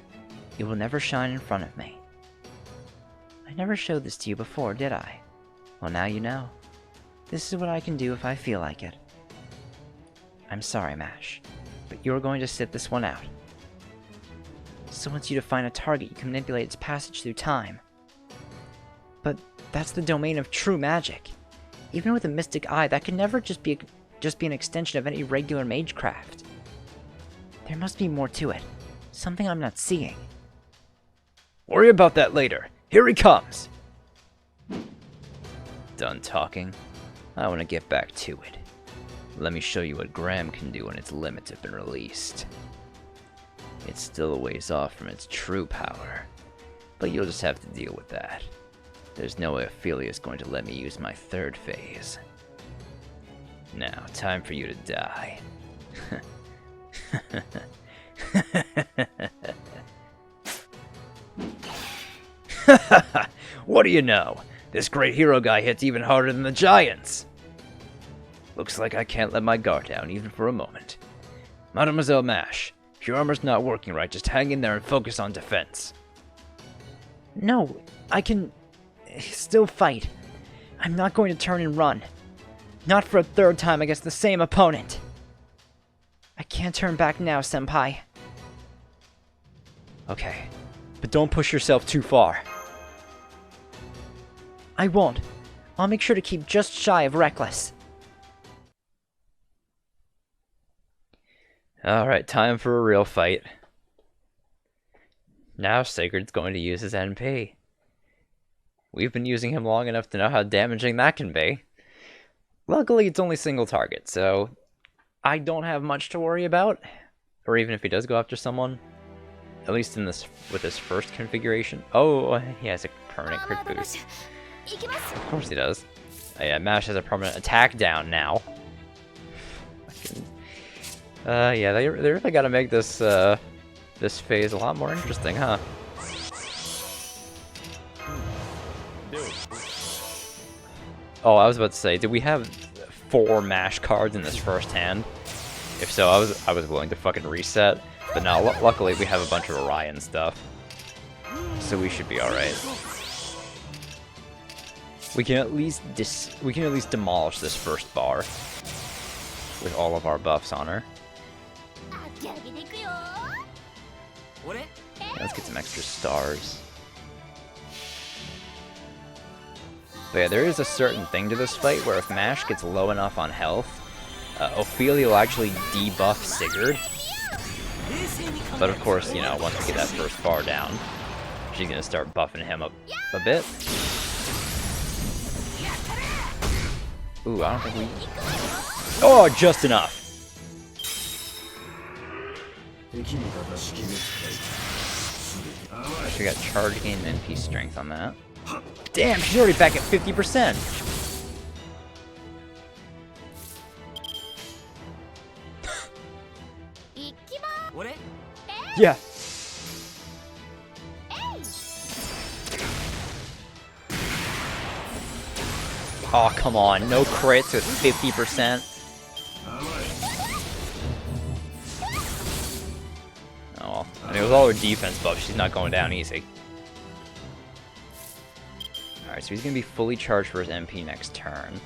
it will never shine in front of me. I never showed this to you before, did I? Well, now you know. This is what I can do if I feel like it. I'm sorry, Mash, but you're going to sit this one out. So once you define a target, you can manipulate its passage through time. But that's the domain of true magic. Even with a Mystic Eye, that can never just be an extension of any regular magecraft. There must be more to it. Something I'm not seeing. Worry about that later. Here he comes! Done talking? I want to get back to it. Let me show you what Graham can do when its limits have been released. It's still a ways off from its true power, But you'll just have to deal with that. There's no way Ophelia's going to let me use my third phase. Now, time for you to die. What do you know? This great hero guy hits even harder than the giants! Looks like I can't let my guard down even for a moment. Mademoiselle Mash, if your armor's not working right, just hang in there and focus on defense. No, I can still fight. I'm not going to turn and run. Not for a third time against the same opponent. I can't turn back now, Senpai. Okay, but don't push yourself too far. I won't. I'll make sure to keep just shy of reckless. Alright, time for a real fight. Now Sacred's going to use his NP. We've been using him long enough to know how damaging that can be. Luckily, it's only single target, so I don't have much to worry about. Or even if he does go after someone. At least in this with his first configuration. Oh, he has a permanent crit boost. Of course he does. Oh, yeah, Mash has a permanent attack down now. Yeah, they really gotta make this this phase a lot more interesting, huh? Oh, I was about to say, did we have 4 Mash cards in this first hand? If so, I was willing to fucking reset. But now, luckily, we have a bunch of Orion stuff, so we should be all right. We can at least demolish this first bar with all of our buffs on her. Yeah, let's get some extra stars. But yeah, there is a certain thing to this fight where if Mash gets low enough on health, Ophelia will actually debuff Sigurd. But of course, you know, once we get that first bar down, she's gonna start buffing him up a bit. Ooh, I don't think we... Oh, just enough! She got charge gain and MP strength on that. Damn, she's already back at 50%! Yeah! Oh, come on, no crits with 50%. Oh, well. I mean, with all her defense buff, she's not going down easy. Alright, so he's gonna be fully charged for his MP next turn.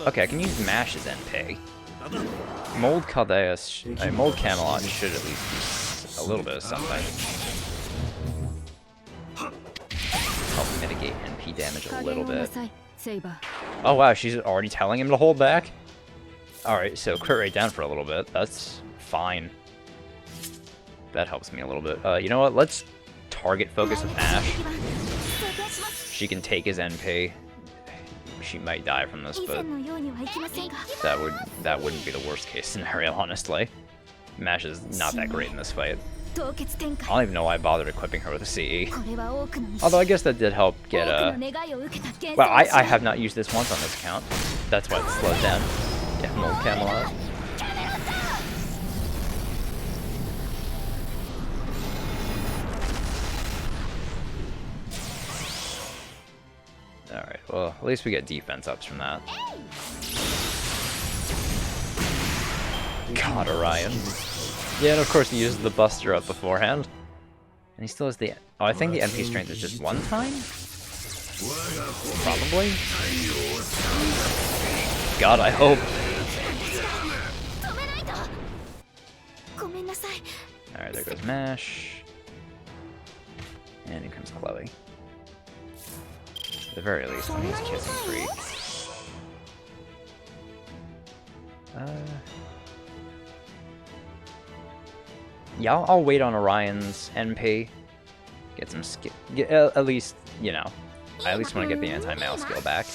Okay, I can use Mash's NP. Mold Mold Camelot should at least be a little bit of something. Help mitigate NP damage a little bit. Oh wow, she's already telling him to hold back? Alright, so crit rate down for a little bit. That's fine. That helps me a little bit. You know what? Let's target focus with Ash. She can take his NP. She might die from this, but that wouldn't be the worst case scenario, honestly. Mash is not that great in this fight. I don't even know why I bothered equipping her with a CE. Although I guess that did help get well, I have not used this once on this account. That's why it's slowed down. Yeah, Mold Camelot. Alright, well, at least we get defense ups from that. God, Orion. Yeah, and of course he uses the Buster up beforehand. And he still has the... Oh, I think the MP strength is just one time? Probably? God, I hope. Alright, there goes Mash. And here comes Chloe. At the very least, when he's kissing free. Yeah, I'll wait on Orion's NP. Get some skill. At least, you know, I at least want to get the anti-mail skill back.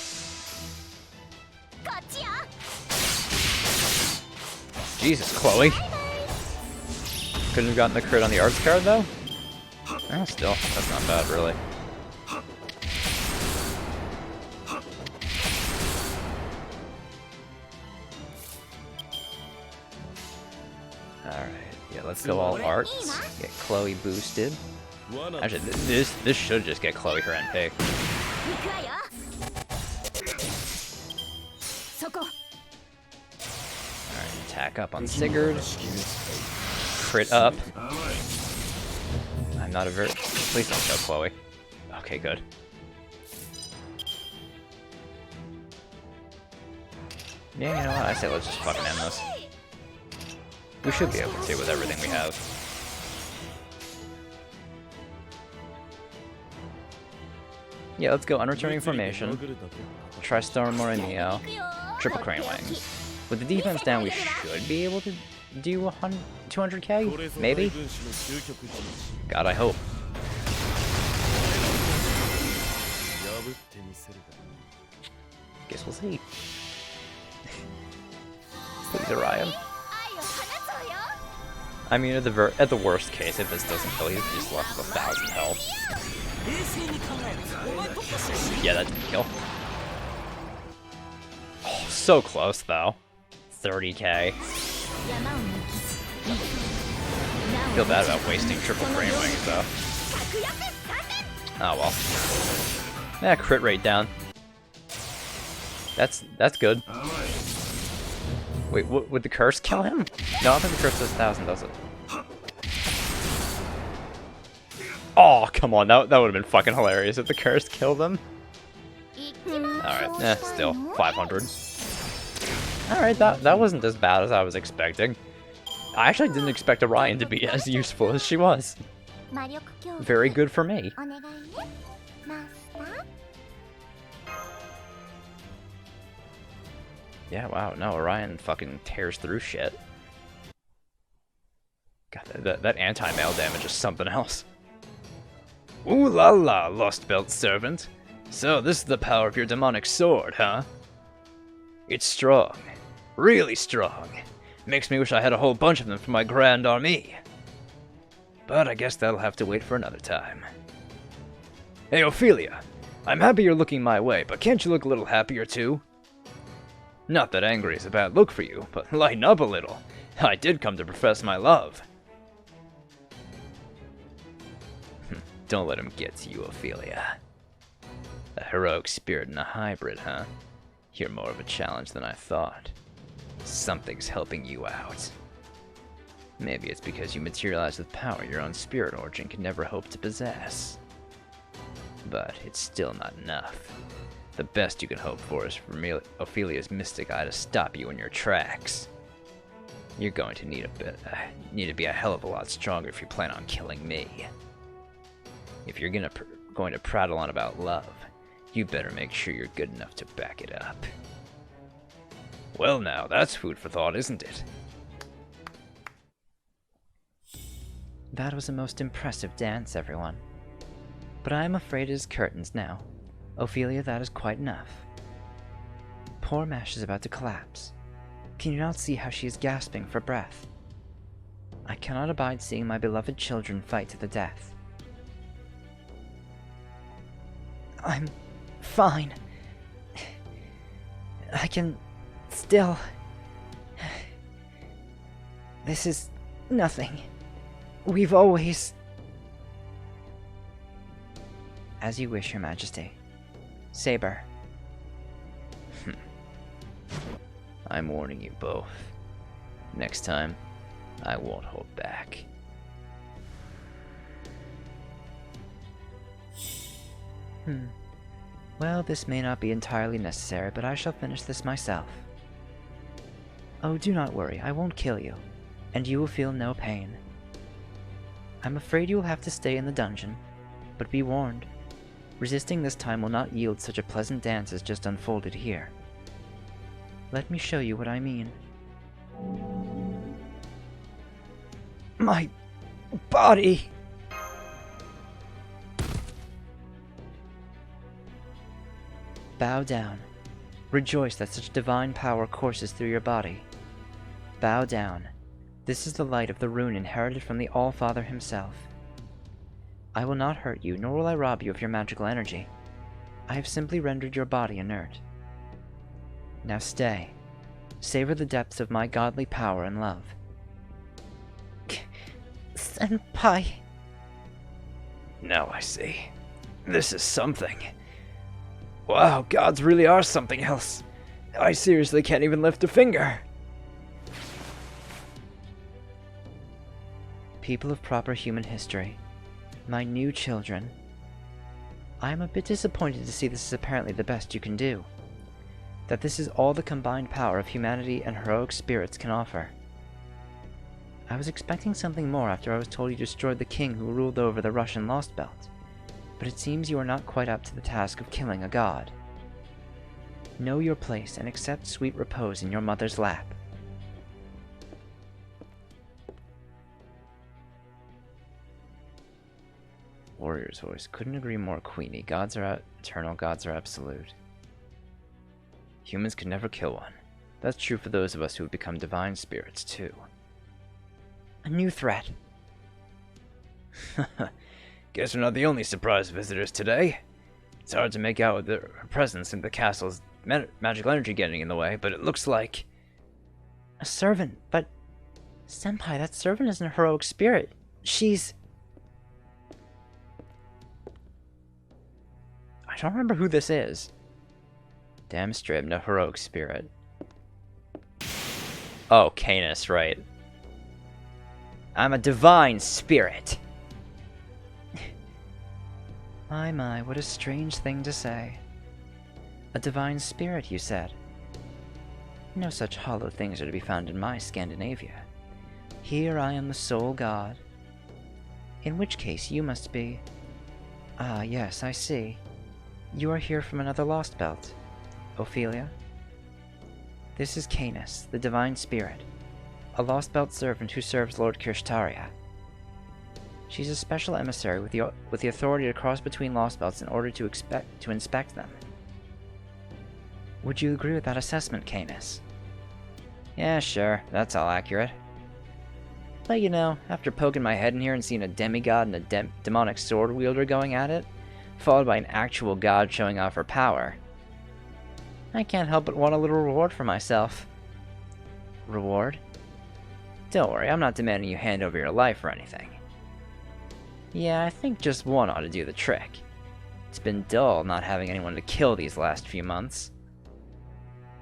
Jesus, Chloe. Couldn't have gotten the crit on the arts card though? Still, that's not bad really. Alright, yeah, let's go all arts. Get Chloe boosted. Actually, this should just get Chloe her NP. Alright, attack up on Sigurd. Crit up. I'm not a very... Please don't kill Chloe. Okay, good. Yeah, you know what? I say let's just fucking end this. We should be able to with everything we have. Yeah, let's go unreturning formation. Tri-Storm or Neo. Triple Crane Wings. With the defense down, we should be able to do 200k? Maybe? God, I hope. Guess we'll see. Please, Orion. I mean, at the worst case, if this doesn't kill, he's just left with 1,000 health. Yeah, that didn't kill. Oh, so close, though. 30k. Feel bad about wasting triple crane wings, though. Oh well. Yeah, crit rate down. That's good. Wait, would the curse kill him? No, I don't think the curse does 1,000, does it? Oh, come on, that would have been fucking hilarious if the curse killed him. Alright, still, 500. Alright, that wasn't as bad as I was expecting. I actually didn't expect Orion to be as useful as she was. Very good for me. Yeah, wow, no, Orion fucking tears through shit. God, that anti-mail damage is something else. Ooh la la, Lostbelt servant. So this is the power of your demonic sword, huh? It's strong. Really strong. Makes me wish I had a whole bunch of them for my grand army. But I guess that'll have to wait for another time. Hey, Ophelia. I'm happy you're looking my way, but can't you look a little happier too? Not that angry is a bad look for you, but lighten up a little. I did come to profess my love. Don't let him get to you, Ophelia. A heroic spirit and a hybrid, huh? You're more of a challenge than I thought. Something's helping you out. Maybe it's because you materialize with power your own spirit origin can never hope to possess. But it's still not enough. The best you can hope for is for Ophelia's mystic eye to stop you in your tracks. You're going to need to be a hell of a lot stronger if you plan on killing me. If you're going to prattle on about love, you better make sure you're good enough to back it up. Well now, that's food for thought, isn't it? That was a most impressive dance, everyone. But I am afraid it is curtains now. Ophelia, that is quite enough. Poor Mash is about to collapse. Can you not see how she is gasping for breath? I cannot abide seeing my beloved children fight to the death. I'm fine. I can still... This is nothing. We've always... As you wish, Your Majesty. Saber. I'm warning you both. Next time, I won't hold back. Well, this may not be entirely necessary, but I shall finish this myself. Oh, do not worry, I won't kill you, and you will feel no pain. I'm afraid you will have to stay in the dungeon, but be warned. Resisting this time will not yield such a pleasant dance as just unfolded here. Let me show you what I mean. My body! Bow down. Rejoice that such divine power courses through your body. Bow down. This is the light of the rune inherited from the All-Father himself. I will not hurt you, nor will I rob you of your magical energy. I have simply rendered your body inert. Now stay. Savor the depths of my godly power and love. Senpai. Now I see. This is something. Wow, gods really are something else. I seriously can't even lift a finger. People of proper human history, my new children, I am a bit disappointed to see this is apparently the best you can do. That this is all the combined power of humanity and heroic spirits can offer. I was expecting something more after I was told you destroyed the king who ruled over the Russian Lostbelt, but it seems you are not quite up to the task of killing a god. Know your place and accept sweet repose in your mother's lap. Warrior's voice. Couldn't agree more, Queenie. Gods are eternal, gods are absolute. Humans could never kill one. That's true for those of us who have become divine spirits, too. A new threat. Guess we're not the only surprise visitors today. It's hard to make out with her presence in the castle's magical energy getting in the way, but it looks like... A servant, but... Senpai, that servant isn't a heroic spirit. She's... I don't remember who this is. Damn straight, no heroic spirit. Oh, Canis, right. I'm a divine spirit. My, what a strange thing to say. A divine spirit, you said. No such hollow things are to be found in my Scandinavia. Here I am the sole god. In which case you must be... Ah, yes, I see. You are here from another Lostbelt. Ophelia? This is Canis, the divine spirit, a Lostbelt servant who serves Lord Kirshtaria. She's a special emissary with the authority to cross between Lostbelts in order to inspect them. Would you agree with that assessment, Canis? Yeah, sure, that's all accurate. But you know, after poking my head in here and seeing a demigod and a demonic sword wielder going at it, followed by an actual god showing off her power, I can't help but want a little reward for myself. Reward? Don't worry, I'm not demanding you hand over your life or anything. Yeah, I think just one ought to do the trick. It's been dull not having anyone to kill these last few months.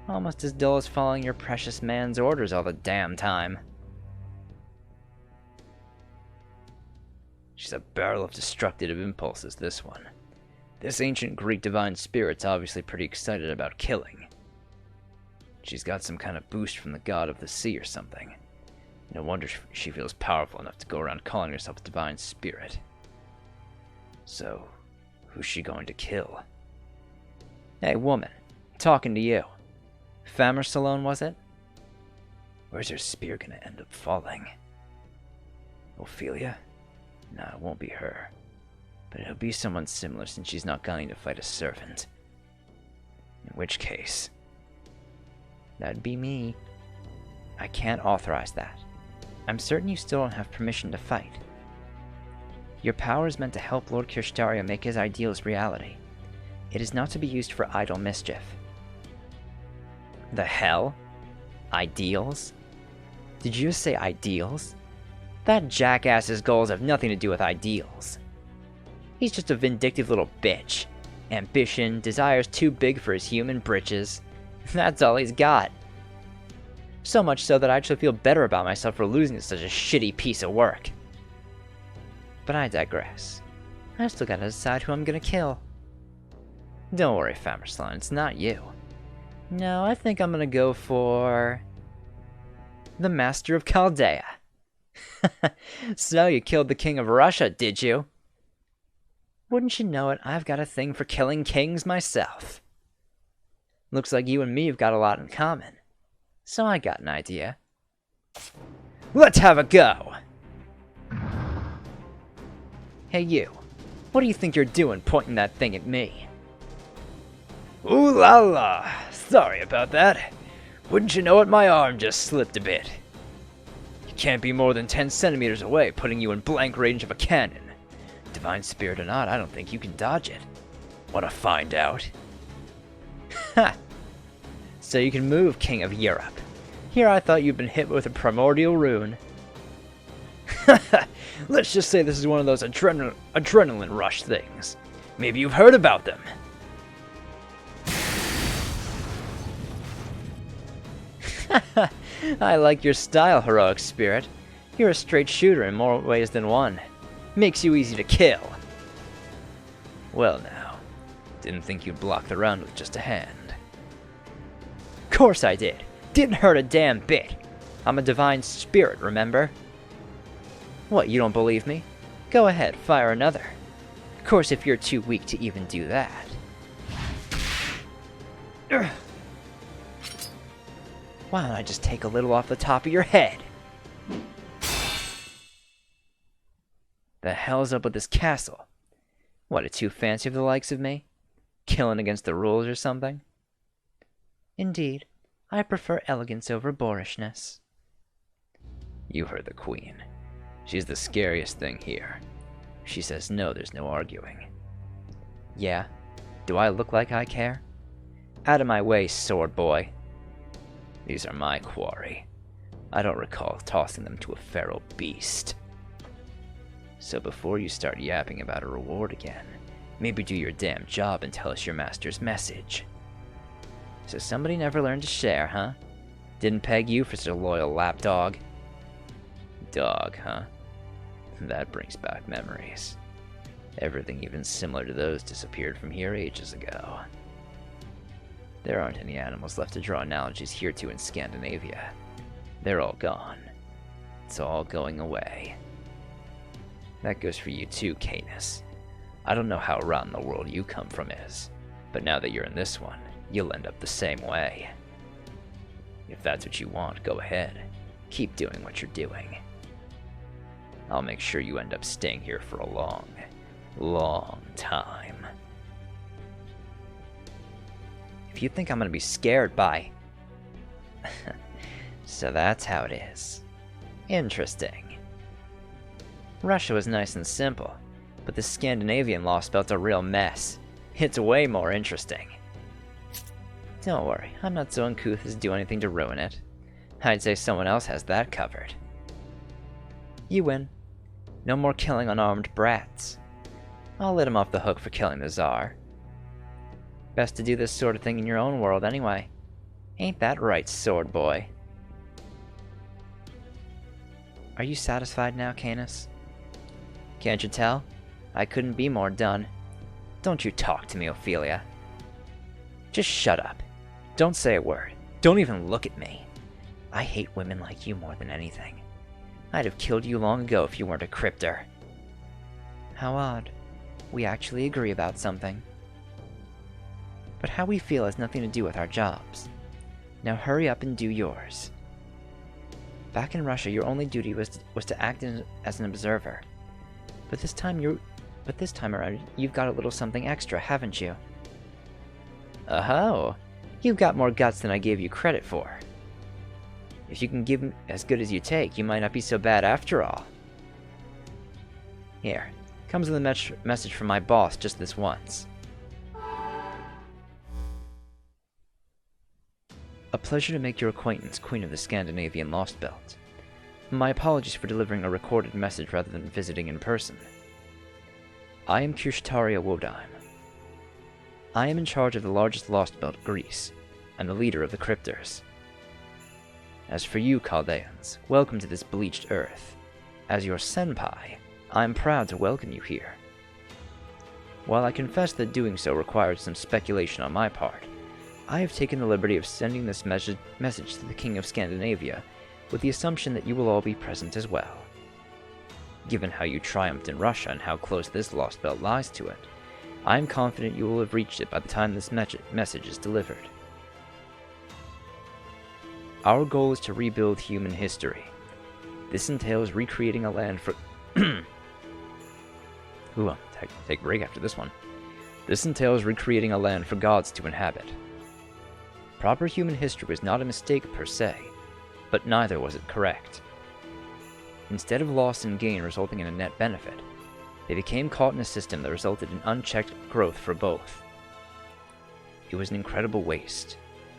Almost as dull as following your precious man's orders all the damn time. She's a barrel of destructive impulses, this one. This ancient Greek divine spirit's obviously pretty excited about killing. She's got some kind of boost from the god of the sea or something. No wonder she feels powerful enough to go around calling herself a divine spirit. So, who's she going to kill? Hey, woman. Talking to you. Famr Salone, was it? Where's her spear gonna end up falling? Ophelia? No, it won't be her. But it'll be someone similar since she's not going to fight a servant. In which case... That'd be me. I can't authorize that. I'm certain you still don't have permission to fight. Your power is meant to help Lord Kirshtaria make his ideals reality. It is not to be used for idle mischief. The hell? Ideals? Did you just say ideals? That jackass's goals have nothing to do with ideals. He's just a vindictive little bitch. Ambition, desires too big for his human britches. That's all he's got. So much so that I actually feel better about myself for losing to such a shitty piece of work. But I digress. I've still gotta decide who I'm gonna kill. Don't worry, Famr, it's not you. No, I think I'm gonna go for... the Master of Chaldea. So you killed the King of Russia, did you? Wouldn't you know it, I've got a thing for killing kings myself. Looks like you and me have got a lot in common. So I got an idea. Let's have a go! Hey you, what do you think you're doing pointing that thing at me? Ooh la la! Sorry about that. Wouldn't you know it, my arm just slipped a bit. You Can't be more than 10 centimeters away, putting you in blank range of a cannon. Divine spirit or not, I don't think you can dodge it. Wanna find out? Ha! So you can move, King of Europe. Here I thought you'd been hit with a primordial rune. Let's just say this is one of those adrenaline rush things. Maybe you've heard about them. I like your style, heroic spirit. You're a straight shooter in more ways than one. Makes you easy to kill. Well now, didn't think you'd block the round with just a hand. Course I did. Didn't hurt a damn bit. I'm a divine spirit, remember? What, you don't believe me? Go ahead, fire another. Of course, if you're too weak to even do that. Ugh. Why don't I just take a little off the top of your head? The hell's up with this castle? What, it too fancy for the likes of me? Killing against the rules or something? Indeed, I prefer elegance over boorishness. You heard the queen. She's the scariest thing here. She says no, there's no arguing. Yeah? Do I look like I care? Out of my way, sword boy. These are my quarry. I don't recall tossing them to a feral beast. So before you start yapping about a reward again, maybe do your damn job and tell us your master's message. So somebody never learned to share, huh? Didn't peg you for such a loyal lapdog. Dog, huh? That brings back memories. Everything even similar to those disappeared from here ages ago. There aren't any animals left to draw analogies here to in Scandinavia. They're all gone. It's all going away. That goes for you too, Canis. I don't know how rotten the world you come from is, but now that you're in this one, you'll end up the same way. If that's what you want, go ahead. Keep doing what you're doing. I'll make sure you end up staying here for a long, long time. If you think I'm gonna be scared by... So that's how it is. Interesting. Russia was nice and simple, but the Scandinavian Lostbelt's a real mess. It's way more interesting. Don't worry, I'm not so uncouth as to do anything to ruin it. I'd say someone else has that covered. You win. No more killing unarmed brats. I'll let him off the hook for killing the Tsar. Best to do this sort of thing in your own world anyway. Ain't that right, sword boy? Are you satisfied now, Canis? Can't you tell? I couldn't be more done. Don't you talk to me, Ophelia. Just shut up. Don't say a word. Don't even look at me. I hate women like you more than anything. I'd have killed you long ago if you weren't a Crypter. How odd. We actually agree about something. But how we feel has nothing to do with our jobs. Now hurry up and do yours. Back in Russia, your only duty was to act as an observer. But this time around, you've got a little something extra, haven't you? Oh, you've got more guts than I gave you credit for. If you can give as good as you take, you might not be so bad after all. Here, comes with a message from my boss just this once. A pleasure to make your acquaintance, Queen of the Scandinavian Lostbelt. My apologies for delivering a recorded message rather than visiting in person. I am Kirshtaria Wodheim. I am in charge of the largest Lostbelt, Greece, and the leader of the Crypters. As for you, Chaldeans, welcome to this bleached earth. As your senpai, I am proud to welcome you here. While I confess that doing so required some speculation on my part, I have taken the liberty of sending this message to the King of Scandinavia with the assumption that you will all be present as well. Given how you triumphed in Russia and how close this Lostbelt lies to it, I am confident you will have reached it by the time this message is delivered. Our goal is to rebuild human history. This entails recreating a land for... Ooh, I'll take a break after this one. This entails recreating a land for gods to inhabit. Proper human history was not a mistake per se, but neither was it correct. Instead of loss and gain resulting in a net benefit, they became caught in a system that resulted in unchecked growth for both. It was an incredible waste.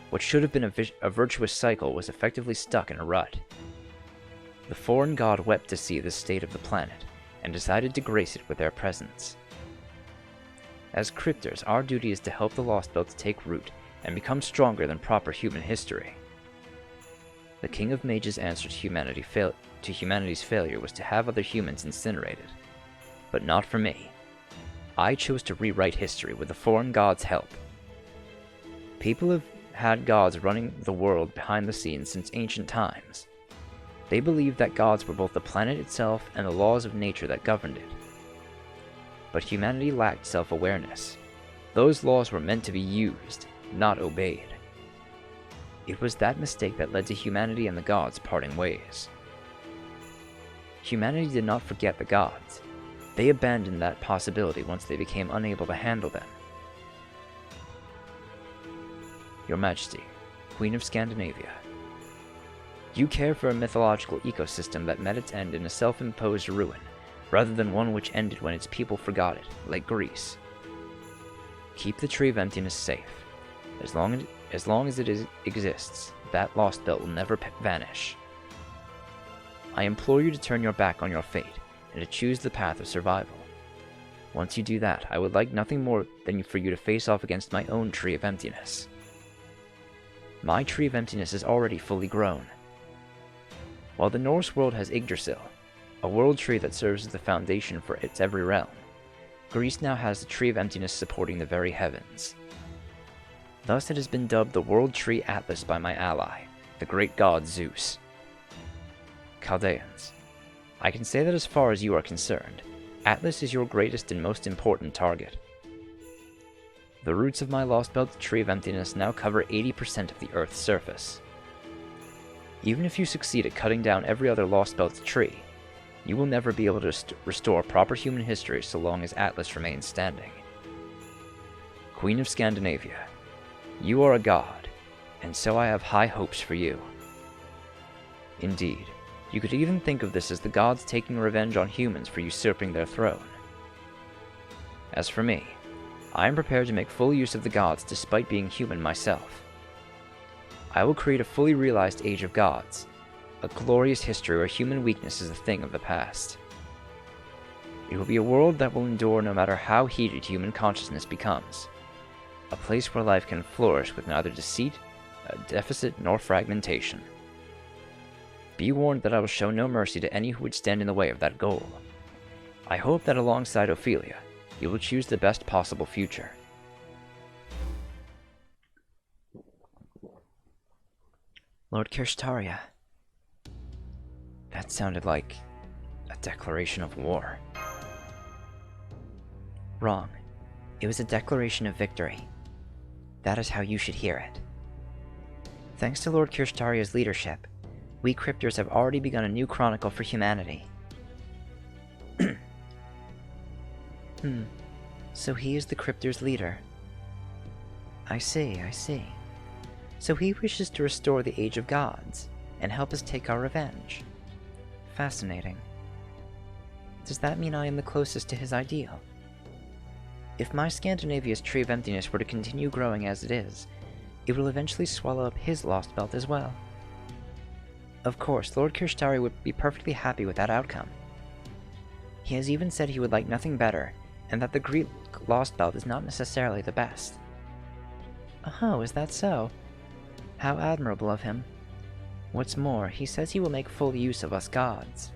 What should have been a virtuous cycle was effectively stuck in a rut. The foreign god wept to see the state of the planet, and decided to grace it with their presence. As Crypters, our duty is to help the Lostbelt take root and become stronger than proper human history. The King of Mages' answer to humanity's failure was to have other humans incinerated. But not for me. I chose to rewrite history with the foreign god's help. People have had gods running the world behind the scenes since ancient times. They believed that gods were both the planet itself and the laws of nature that governed it. But humanity lacked self-awareness. Those laws were meant to be used, not obeyed. It was that mistake that led to humanity and the gods parting ways. Humanity did not forget the gods. They abandoned that possibility once they became unable to handle them. Your Majesty, Queen of Scandinavia. You care for a mythological ecosystem that met its end in a self-imposed ruin, rather than one which ended when its people forgot it, like Greece. Keep the Tree of Emptiness safe. As long as it exists, that Lostbelt will never vanish. I implore you to turn your back on your fate, and to choose the path of survival. Once you do that, I would like nothing more than for you to face off against my own Tree of Emptiness. My Tree of Emptiness is already fully grown. While the Norse world has Yggdrasil, a world tree that serves as the foundation for its every realm, Greece now has the Tree of Emptiness supporting the very heavens. Thus it has been dubbed the World Tree Atlas by my ally, the great god Zeus. Chaldeans, I can say that as far as you are concerned, Atlas is your greatest and most important target. The roots of my Lostbelt Tree of Emptiness now cover 80% of the Earth's surface. Even if you succeed at cutting down every other Lostbelt tree, you will never be able to restore proper human history so long as Atlas remains standing. Queen of Scandinavia, you are a god, and so I have high hopes for you. Indeed, you could even think of this as the gods taking revenge on humans for usurping their throne. As for me, I am prepared to make full use of the gods despite being human myself. I will create a fully realized age of gods, a glorious history where human weakness is a thing of the past. It will be a world that will endure no matter how heated human consciousness becomes, a place where life can flourish with neither deceit, deficit, nor fragmentation. Be warned that I will show no mercy to any who would stand in the way of that goal. I hope that alongside Ophelia, you will choose the best possible future. Lord Kirshtaria. That sounded like a declaration of war. Wrong. It was a declaration of victory. That is how you should hear it. Thanks to Lord Kirshtaria's leadership, we Crypters have already begun a new chronicle for humanity. So he is the Crypters' leader. I see. So he wishes to restore the Age of Gods, and help us take our revenge. Fascinating. Does that mean I am the closest to his ideal? If my Scandinavia's Tree of Emptiness were to continue growing as it is, it will eventually swallow up his Lostbelt as well. Of course, Lord Kirshtari would be perfectly happy with that outcome. He has even said he would like nothing better, and that the Greek Lostbelt is not necessarily the best. Oh, is that so? How admirable of him. What's more, he says he will make full use of us gods.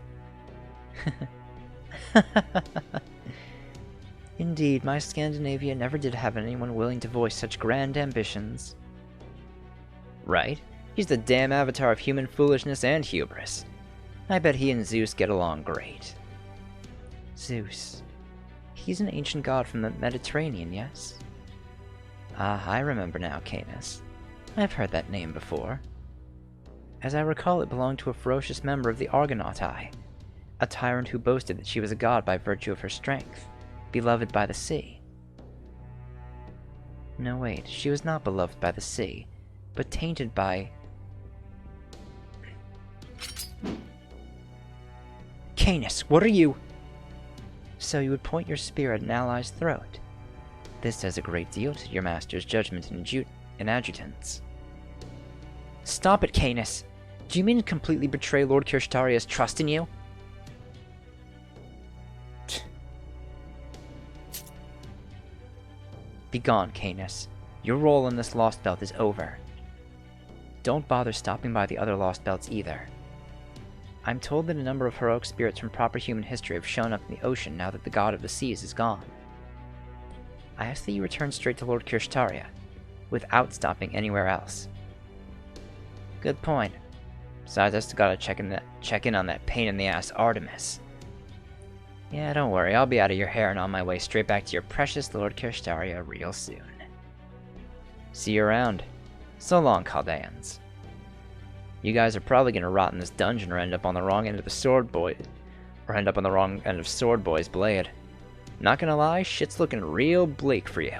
Indeed, my Scandinavia never did have anyone willing to voice such grand ambitions. Right? He's the damn avatar of human foolishness and hubris. I bet he and Zeus get along great. Zeus. He's an ancient god from the Mediterranean, yes? Ah, I remember now, Canis. I've heard that name before. As I recall, it belonged to a ferocious member of the Argonautai, a tyrant who boasted that she was a god by virtue of her strength, beloved by the sea. No, wait, she was not beloved by the sea, but tainted by... Canis, what are you? So you would point your spear at an ally's throat. This does a great deal to your master's judgment and adjutants. Stop it, Canis! Do you mean to completely betray Lord Kirstaria's trust in you? Begone, Canis. Your role in this Lostbelt is over. Don't bother stopping by the other Lostbelts either. I'm told that a number of heroic spirits from proper human history have shown up in the ocean now that the god of the seas is gone. I ask that you return straight to Lord Kirstaria, without stopping anywhere else. Good point. Besides, I still gotta check in on that pain-in-the-ass Artemis. Yeah, don't worry, I'll be out of your hair and on my way straight back to your precious Lord Kirstaria real soon. See you around. So long, Chaldeans. You guys are probably gonna rot in this dungeon or end up on the wrong end of Sword Boy's blade. Not gonna lie, shit's looking real bleak for you.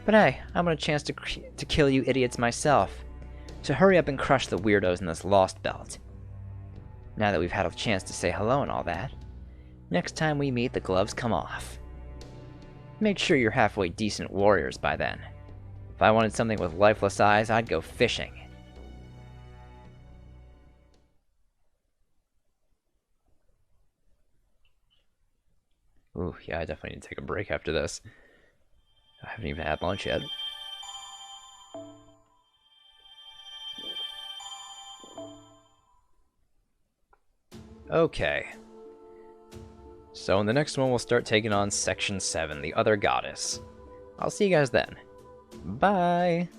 But hey, I want a chance to kill you idiots myself. So hurry up and crush the weirdos in this Lostbelt. Now that we've had a chance to say hello and all that, next time we meet, the gloves come off. Make sure you're halfway decent warriors by then. If I wanted something with lifeless eyes, I'd go fishing. Ooh, yeah, I definitely need to take a break after this. I haven't even had lunch yet. Okay. So in the next one, we'll start taking on Section 7, the Other Goddess. I'll see you guys then. Bye!